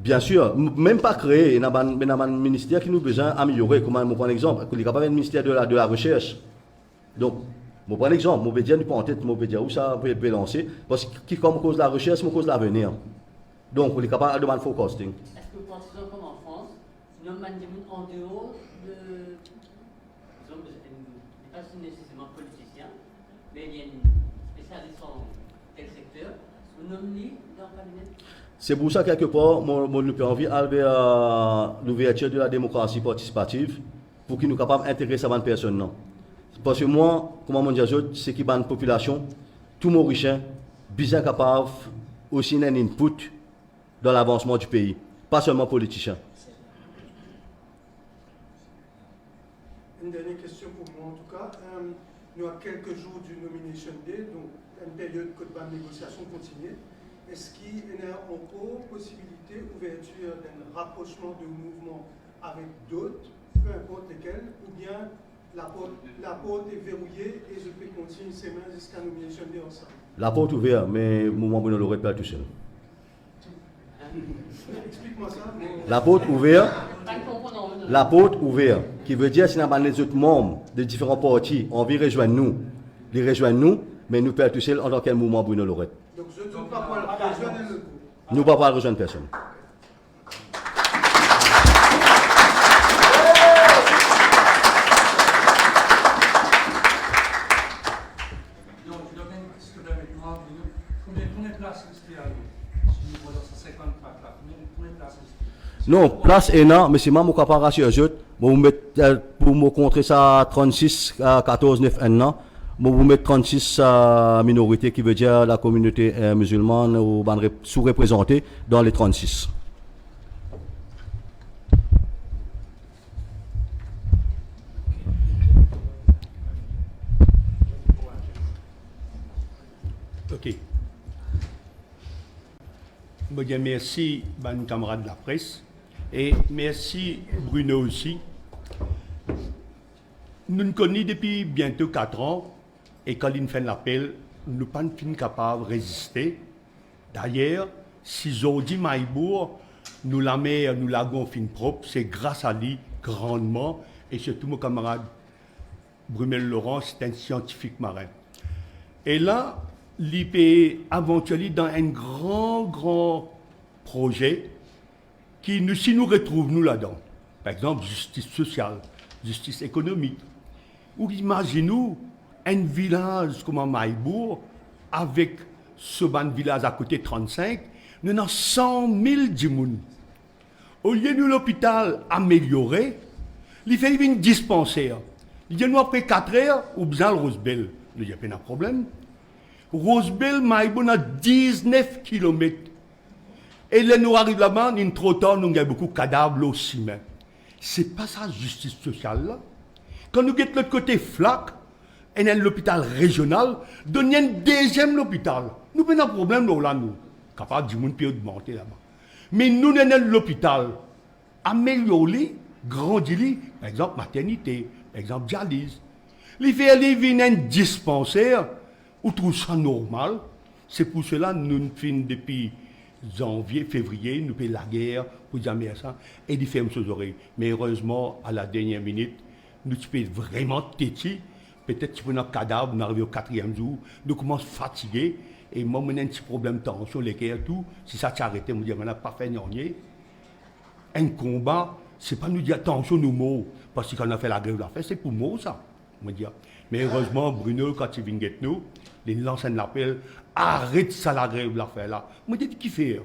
Bien sûr, même pas créer, il y a un ministère qui nous a besoin d'améliorer. Comment je prends l'exemple, il est capable d'un ministère de la recherche. Donc, je prends l'exemple, je vais dire en tête, je vais dire où ça peut être lancé, parce que qui comme cause de la recherche, c'est cause de l'avenir. Donc, il est capable de demander forecasting. Est-ce que vous pensez comme en France, nous avons en dehors de. Disons que ce n'est pas nécessairement politicien, mais il y a une spécialiste en tel secteur, vous nommez dans le cabinet? C'est pour ça, quelque part, nous envie vers l'ouverture de la démocratie participative pour qu'ils nous soient capables d'intégrer ces personnes. Non. Parce que moi, comme je dis, c'est qui une population, tout Mauricien, bien capable aussi d'un input dans l'avancement du pays, pas seulement politicien. Une dernière question pour moi en tout cas. Nous avons quelques jours du Nomination Day, donc une période que la négociation continue. Est-ce qu'il y a encore possibilité d'ouverture d'un rapprochement de mouvement avec d'autres, peu importe lesquels, ou bien la porte est verrouillée et je peux continuer ces mains jusqu'à Nomination Day ensemble? La porte est ouverte, mais le mouvement ne l'aurait pas tout seul. Explique-moi ça. La porte ouverte, qui veut dire que si nous avons les autres membres de différents partis, on veut rejoindre nous. Ils rejoignent nous, mais nous pouvons tout seul en tant que mouvement Bruno Lorette. Donc je ne peux pas rejoindre le groupe. Nous ne pouvons pas rejoindre personne. Donc, je dois bien discuter avec moi. Combien de places est-ce qu'il y a? Si nous voyons 150 places là, combien de places est-ce qu'il y a? Non, place ENA, mais c'est moi qui capable rassurer les autres. Moi, vous mettre, pour me contrer ça 36 à 14, 9 ENA, moi, vous mettre 36 minorités qui veut dire la communauté musulmane ou sous-représentée dans les 36. Ok. Bien, merci, mes camarades de la presse. Et merci, Bruno aussi. Nous nous connaissons depuis bientôt 4 ans. Et quand il fait l'appel, nous ne sommes pas capables de résister. D'ailleurs, si Jordi Maïbourg, nous l'avons fin propre, c'est grâce à lui grandement. Et surtout mon camarade Brumel Laurent, c'est un scientifique marin. Et là, l'IPE aventuré dans un grand projet qui, si nous retrouvons là-dedans, par exemple, justice sociale, justice économique, ou imaginez-nous un village comme Maïbourg, avec ce ban village à côté 35, nous avons 100 000 djimoun. Au lieu de l'hôpital amélioré, il fait une dispensaire. Il dit nous après 4 heures, ou besoin de Rosebel. Il n'y a pas de problème. Rosebel, Maïbourg, a 19 km. Et là, nous arrivons là-bas, nous trop tard, nous avons beaucoup de cadavres aussi. Mais c'est pas ça, justice sociale là. Quand nous sommes de l'autre côté flac, et dans l'hôpital régional, donner un deuxième hôpital. Nous avons un problème là, nous. Capable de monde peut augmenter là-bas. Mais nous avons l'hôpital. Améliorer, grandir, par exemple, maternité, par exemple, dialyse. Il fait aller venir un dispensaire, où trouve ça normal. C'est pour cela que nous finissons depuis janvier, février, nous payons la guerre pour jamais ça, et nous fermons nos oreilles. Mais heureusement, à la dernière minute, nous sommes vraiment têtus. Peut-être que notre cadavre, nous arrivons au 4e jour, nous commençons fatigués, et moi, j'ai un petit problème de tension, les guerres, tout. Si ça s'arrêtait, je me dis, on n'a pas fait nier. Un combat, ce n'est pas nous dire attention, nous mots, parce que quand on a fait la grève, c'est pour moi ça. Me dire. Mais heureusement, Bruno, quand il vient de nous, il lance un appel, arrête ça la grève, l'affaire là. Je me dis, qui fait?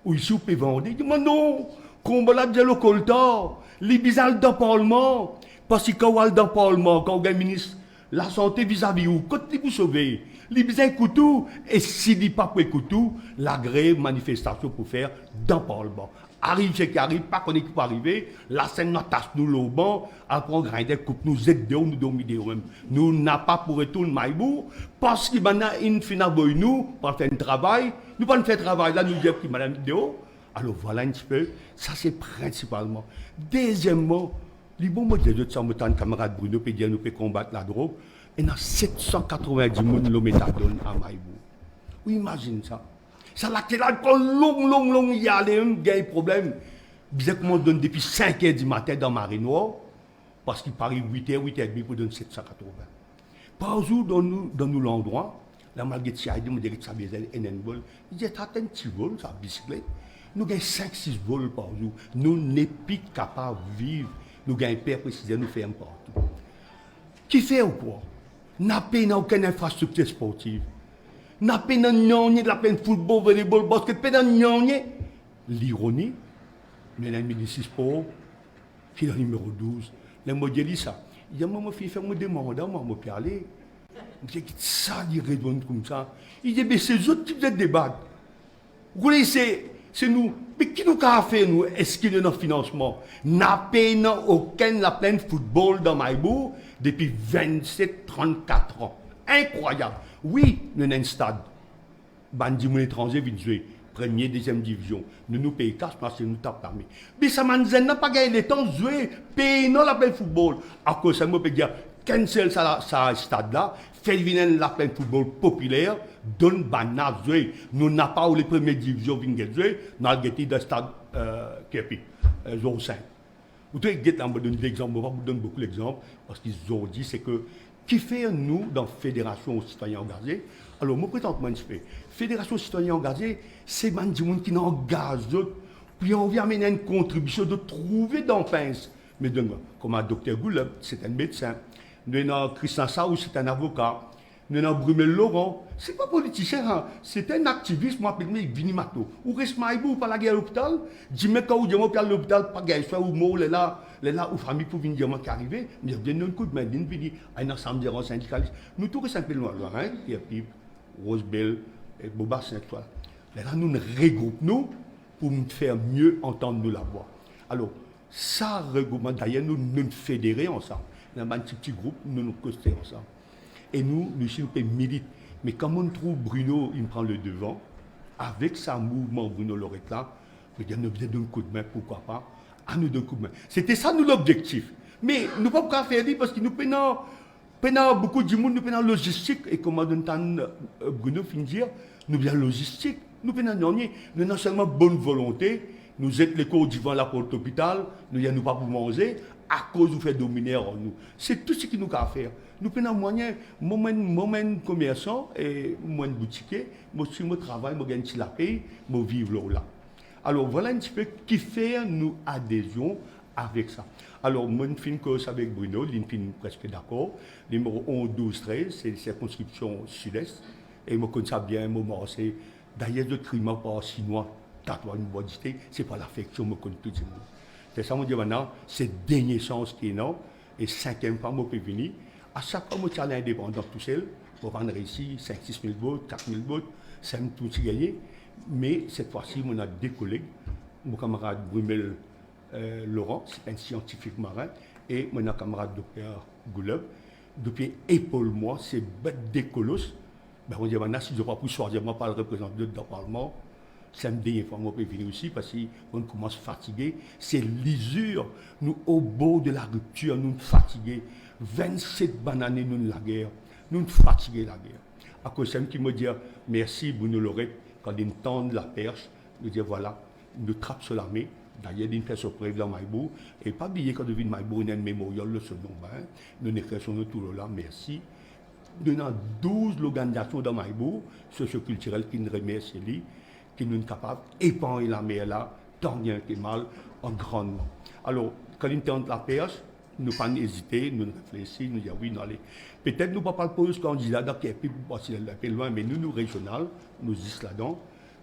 Ou ici, on peut vendre. Il dit, mais non, combat là, déjà le coltant, les bizarres dans le Parlement, parce que quand on est dans le Parlement, quand on est ministre, la santé vis-à-vis où, quand vous sauvez, les bizarres couteau, et s'il dit pas pour couteau, la grève, manifestation pour faire dans le Parlement. Arrive ce qui arrive, pas qu'on est pour arriver, la scène nous tasse nous le banc, après on grinder, coupe nous aide nous dominer même. Nous n'a pas pour retourner Maïbourg, parce qu'il y a une finale de nous, pour faire un travail, nous pas faire travail là, nous disons qu'il y a une vidéo. Alors voilà un petit peu, ça c'est principalement. Deuxièmement, les bons mots de ça, mon camarade Bruno peut dire nous peut combattre la drogue, et il y a 790 000 le méthadone à Maïbourg. Oui, imagine ça. Ça l'a été là, long, il y a des problèmes. Bizarrement, donne depuis 5 h du matin dans Marinois, parce qu'il parie 8 h, 8 h 30 pour donner 780. Par jour, dans nous l'endroit, la malgré ça, il me dit que ça vient un vol. Il dit, t'as un petit vol, ça, bicyclette. Nous gagnons 5-6 vols par jour. Nous n'est plus capables de vivre. Nous gagnons père précisément, nous faisons partout. Qui fait ou quoi? N'a pas aucune infrastructure sportive. N'a pas de la peine football, volleyball, basket, pas de l'ironie, mais le ministre sport, qui est le numéro 12, le modèle ça. Il y a un fille fait me demander, moi, je peux aller. Je dis, ça, il répond comme ça. Il dit, mais c'est eux qui vous débattent. Vous voyez, c'est nous. Mais qui nous a fait, nous? Est-ce qu'il y a un financement? N'a pas aucun la pleine football dans Maïbourg depuis 27-34 ans. Incroyable. Oui, nous avons un stade. Bandi mon étranger vient jouer. Première, deuxième division. Nous payons cash parce que nous tapons l'armée. Mais ça n'a pas gagné le temps de jouer. Payons l'appel football. À cause de ça, je peux dire, cancel ça stade là, fait venir l'appel football populaire, donne banal jouer. Nous n'avons pas les premières divisions qui viennent jouer, nous avons gagné dans le stade Kepi, zone 5. Vous savez, je vous donne l'exemple, je vous donne beaucoup d'exemples, parce qu'ils ont dit, c'est que, qui fait nous, dans la Fédération citoyens engagés, alors, moi, présentement, je fais, Fédération citoyens engagés, c'est des gens qui n'engagent d'autres, puis on vient amener une contribution de trouver dans pince. Mais comme un docteur Gouleb, c'est un médecin. Nous avons Christian Saou, c'est un avocat. Nous avons Brumel Laurent. Ce n'est pas politicien, hein. C'est un activiste, moi, appelle Vini Mato. Ou reste maïbou, pas la guerre à l'hôpital. Dis-moi quand vous dites à l'hôpital, pas guerre, soit ou mort, là, ou famille pour venir dire qui arrive. Mais il y a un coup de main, il y a un ensemble de syndicalistes. Nous, tous simplement, hein, Pierre Pipe, Rosebel, et Boba Saint-Toi. Là, nous nous regroupons pour nous faire mieux entendre nous la voix. Alors, ça regroupement, d'ailleurs, nous fédérons ensemble. Dans un petit groupe, nous nous costons ensemble. Et nous militons. Mais quand on trouve Bruno, il prend le devant, avec sa mouvement Bruno Lorette là, nous avons besoin d'un coup de main, pourquoi pas, à nous d'un coup de main. C'était ça, nous, l'objectif. Mais nous ne pouvons pas faire parce que nous prenons beaucoup de monde, nous prenons logistique, et comme Bruno finit de dire, nous avons logistique, nous prenons nous non seulement bonne volonté, nous êtes les cours devant la porte d'hôpital, nous n'avons pas pour manger, à cause du fait dominer en nous. C'est tout ce qui nous a à faire. Nous prenons moyen, moi commerçant et moi boutiquier, moi suis mon travail, moi gagne la paye, moi vivre là. Alors voilà un petit peu qui fait nous adhésion avec ça. Alors moi je finis que avec Bruno, je finis presque d'accord. Numéro 11, 12, 13, c'est la circonscription sud-est. Et moi connais ça bien, moi c'est d'ailleurs de crime par chinois, tatouage une bodité, c'est pas l'affection, moi connais tout le monde. C'est ça, moi dis maintenant, c'est dernier sens qui est non. Et cinquième fois, moi peux venir. À chaque fois, moi je suis indépendant tout seul, pour vendre ici 5-6 000 votes, 4 000 votes, ça me tout gagné. Mais cette fois-ci, on a deux collègues, mon camarade Brumel Laurent, c'est un scientifique marin, et mon camarade docteur Gouleb. Depuis épaule-moi, c'est bête des colosses. Ben, on dit maintenant, si je ne vais pas pour choisir, moi, pas le représentant dans le Parlement, ça me dit, moi, je peux venir aussi parce qu'on commence fatigué. C'est l'usure. Nous, au bout de la rupture, nous fatigués. 27 bananes, nous, la guerre. Nous fatigués, la guerre. À cause de qui me dit, merci, Bruno Lorette, quand ils tendent la perche, nous dit, voilà, nous trappons sur l'armée. D'ailleurs, ils font surprise dans Maïbou. Et pas oublier quand devine Maïbou, il y a un mémorial, le second bain. Nous nous tout là, merci. Nous avons 12 organisations dans Maïbou, socioculturelles qui nous remercient, qui nous sommes capables d'épargner la mer là, tant bien que mal, en grandement. Alors, quand ils tendent la perche, nous pas hésiter, nous réfléchissons, nous disons oui, nous allons. Peut-être nous ne pouvons pas poser candidat qui est plus loin, mais nous régional, nous disons là-dedans,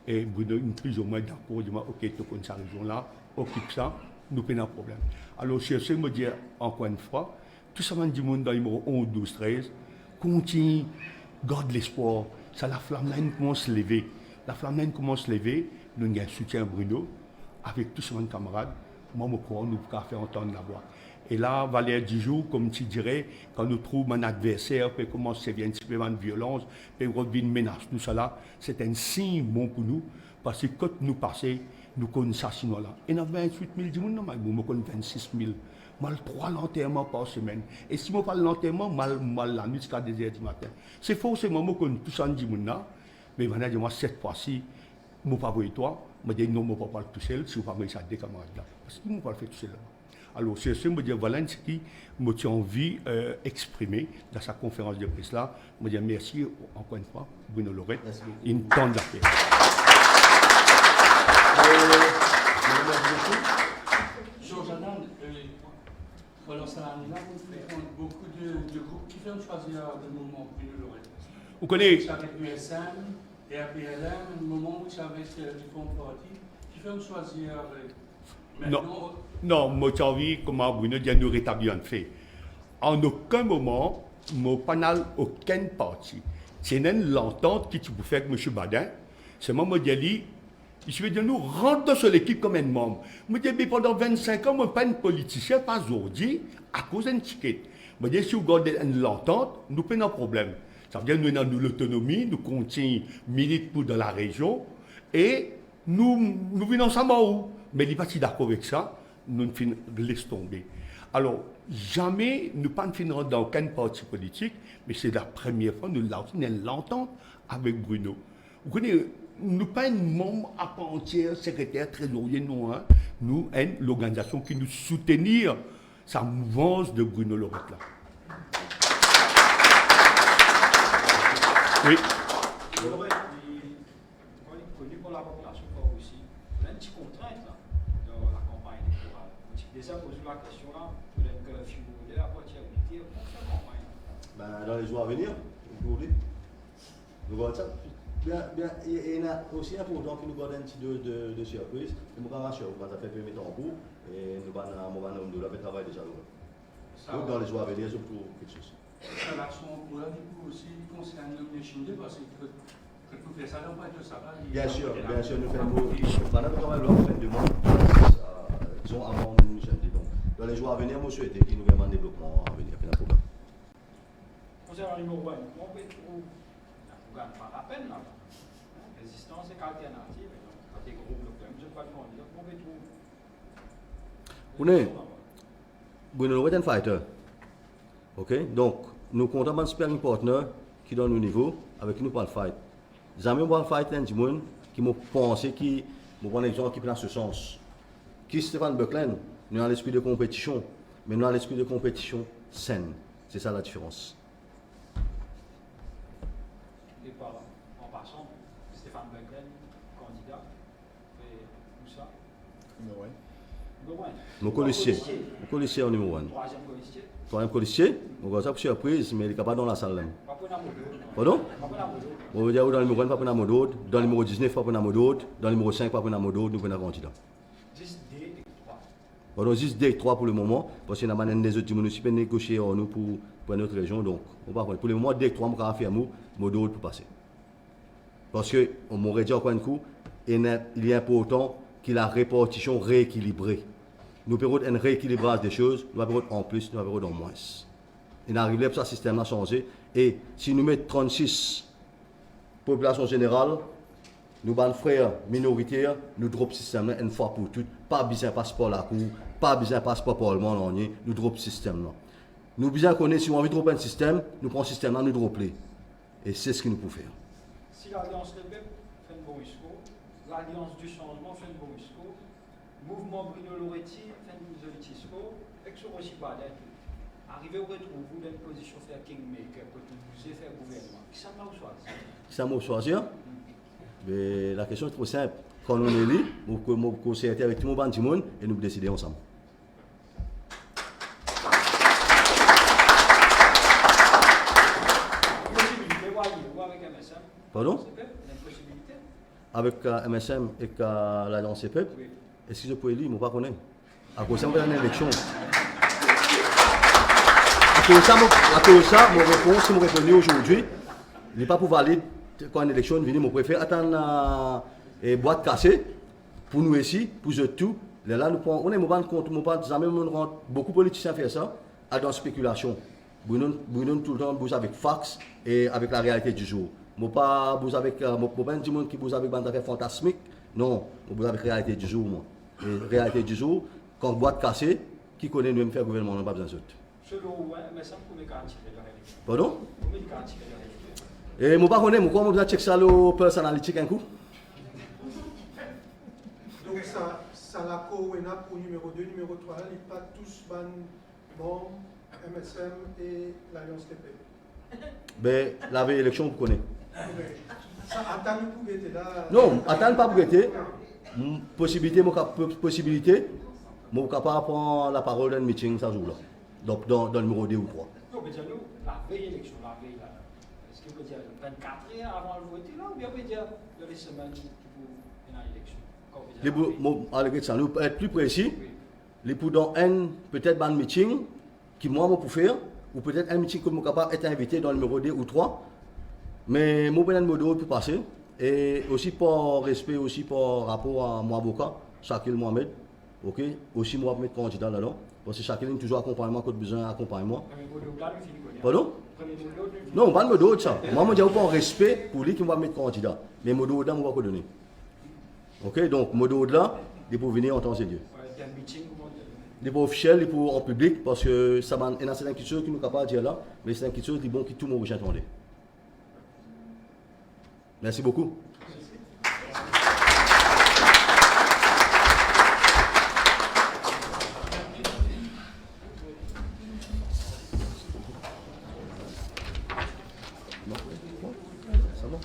et Bruno, plus ou moins d'accord, dit ok, tu connais sa région là, occupe ça, nous pas de problème. Alors, je me dire encore une fois, tout ça m'a dit monde dans le numéro 11, 12, 13, continue, garde l'espoir, ça la flamme là, commence à se lever. La flamme commence à se lever, nous avons un soutien Bruno, avec tous mes camarades, moi, je crois, nous pouvons faire entendre la voix. Et là, Valère Dijoux, comme tu dirais, quand nous trouvons un adversaire, puis commence à venir un petit peu de violence, puis revient une menace, tout ça là, c'est un signe bon pour nous, parce que quand nous passons, nous connaissons ça sinon là. Et nous avons 28 000 du monde, nous connaissons 26 000. Mal 3 l'enterrement par semaine. Et si je parle de l'enterrement, mal la nuit jusqu'à 2h du matin. C'est forcément que nous tous en disons là, mais maintenant, moi, cette fois-ci, je ne vais pas voir toi, je dis non, je ne vais pas parler tout seul, si je ne vais pas me des camarades là. Parce que je ne vais pas le faire tout seul. Alors, c'est ce que je dis, voilà ce qui m'a envie d'exprimer dans sa conférence de presse là. Je dis merci encore une fois, Bruno Lorette, une tonne de la paix. Georges Adam, pendant cette année-là, vous fréquentez beaucoup de groupes qui font choisir le moment Bruno Lorette. Vous connaissez avec l'USM et APLM, un moment où tu avais différents partis qui font choisir avec. Non, moi j'ai envie, comme Bruno dit, nous rétablir un fait. En aucun moment, moi pas aucun parti. C'est une l'entente qui tu peux faire avec M. Badin. C'est moi, je dis, je vais dire, nous rentrons sur l'équipe comme un membre. Je dis, pendant 25 ans, je ne suis pas un politicien, pas aujourd'hui, à cause d'un ticket. Je dis, si vous gardez l'entente, nous prenons un problème. Ça veut dire que nous avons l'autonomie, nous continuons militer pour dans la région et nous venons ensemble en haut. Mais il n'est pas si d'accord avec ça, nous ne laissons tomber. Alors, jamais nous ne finirons dans aucun parti politique, mais c'est la première fois que nous avons l'entente avec Bruno. Vous connaissez, nous ne sommes pas un membre à part entière, secrétaire, trésorier, non. Hein. Nous sommes l'organisation qui nous soutenir sa mouvance de Bruno Lorette là. Oui. Connu pour la population aussi. Il y a une petite contrainte là, dans la campagne électorale. Déjà posé la question là, peut-être que si vous voulez la partie habilitée, on fait campagne. Dans les jours à venir, Vous voulez? Vous voyez ça? Bien, il y a aussi important que nous gardons un petit de surprise. Nous allons rassurer, nous allons faire permettre en cours et nous allons faire travail déjà. Donc, dans les jours à venir, je trouve quelque chose. Ça l'action pour là, du coup, aussi, concerne le Nation Day, parce que nous faisons ça, on va être ça. Bien sûr, nous faisons pendant le travail, nous faisons demande, disons, avant le Nation Day. Donc, dans les jours à venir, je souhaite qu'il nous ait un développement à venir. Il n'y a pas de problème. Concernant le numéro 1, on peut trouver, on gagne pas la peine là. Résistance et alternative, quand des groupes locaux, je ne sais pas comment dire, on peut trouver. Bruno est un fighter. Ok? Donc, nous comptons un sparring partner qui donne au niveau, avec qui nous parle fight. Jamais on parle fight, un monde qui m'a pensé, qui m'a prendre un exemple qui prend ce sens. Qui Stéphane Buckland, nous avons l'esprit de compétition, mais nous avons l'esprit de compétition saine. C'est ça la différence. Et par en passant, Stéphane Buckland, candidat, et où ça? Numéro 1. Numéro 1. Mon policier. Mon policier en numéro 1. Troisième policier. Troisième policier, on va ça pour surprise, mais il est capable dans la salle. Pas pour la moto. Pardon? Pas pour la moto. On veut dire dans le numéro 1, pas pour la mode, dans le numéro 19, pas pour la mode, dans le numéro 5, pas pour la mode, nous prenons un candidat. 10D et 3. Pardon, 10D 3 pour le moment, parce qu'il y a des autres municipaux négociés en nous pour notre région, donc on va pour le moment, D3, on va faire mode pour passer. Parce que, on m'aurait dit encore un coup, il est important que la répartition rééquilibrée. Nous perdons un rééquilibrage des choses, nous perdons en plus, nous perdons en moins. Il arrive que ce système a changé. Et si nous mettons 36 population générale, nous, les frères minoritaires, nous drop le système une fois pour toutes. Pas besoin de passeport à la cour, pas besoin de passeport pour le monde, nous drop le système. Nous besoin qu'on ait, si on a envie de dropper un système, nous prenons le système, nous dropper. Et c'est ce que nous pouvons faire. Si l'Alliance Le Peuple fait un bon discours, l'Alliance du Changement fait un bon discours, Mouvement Bruno Loretti fait un bon discours, et que ce aussi pas d'être. Arrivez au retrouver vous dans une position de faire kingmaker, pour que vous ayez fait gouvernement. Qui ça m'a choisi? Qui ça m'a choisi? Mais la question est trop simple. Quand on est là, nous concertons avec tout le monde et nous décidons ensemble. Possibilité, ou avec MSM? Pardon? Il y a une possibilité? Avec MSM et l'Alliance CPEP, Oui. est-ce que je peux lire? Je ne sais pas connaître. À cause de ça, on va une élection. À cause de ça, mon réponse, si je réponds aujourd'hui, il n'est pas pour valider quand une élection vient, je préfère attendre une boîte cassée pour nous ici, pour eux tout. Là, nous prenons, on est jamais beaucoup de politiciens font ça, à dans la spéculation. Nous tout le temps bouge avec fax et avec la réalité du jour. Je ne pas bouge avec des gens qui bougent avec des affaires fantasmiques. Non, je bouge avec la réalité du jour. Moi. Et réalité du jour, quand boîte cassée, qui connaît nous-mêmes faire gouvernement, on n'a pas besoin d'autres. Selon MSM, combien de garanties de la réalité? Pardon? Combien de garanties de la réalité? Et je ne sais pas connaître, pourquoi je check ça le personnalité un coup? Donc ça la co-wena pour numéro 2, numéro 3, là, ils pas tous ban membres, MSM et l'Alliance TP. Ben, la veille élection, vous connaissez. Ça attend pour guetter là. Non, attends pas pour guetter. Possibilité, je suis capable de prendre la parole dans le meeting ça jour là. Donc dans le numéro 2 ou 3. Non, mais dire nous, la veille élection, la veille là. Est-ce qu'il peut dire 24 heures avant le vote là, ou bien peut dire dans les semaines qui pour une élection? Nous être plus précis, Oui. les pour dans un peut-être un meeting qui moi je peux faire, ou peut-être un meeting que je suis capable d'être invité dans le numéro 2 ou 3. Mais je vais numéro 2 pour passer. Et aussi par respect, aussi par rapport à mon avocat, Shakil Mohamed. Ok? Aussi moi je vais mettre candidat là-dedans. Parce que Shakil est toujours accompagnement quand besoin d'accompagnement. Pardon? Non, pas de d'autre ça. Moi, je dis pas en respect pour lui qui va mettre candidat. Mais le mot là, on va pas donner. Ok? Donc, le mot là, il faut venir en temps et Dieu. Il faut officiel, il faut en public, parce que ça m'a une certaine chose qui nous capable de dire là, mais c'est une chose qui est bon qui tout le monde va entendre. Merci beaucoup. Ça va?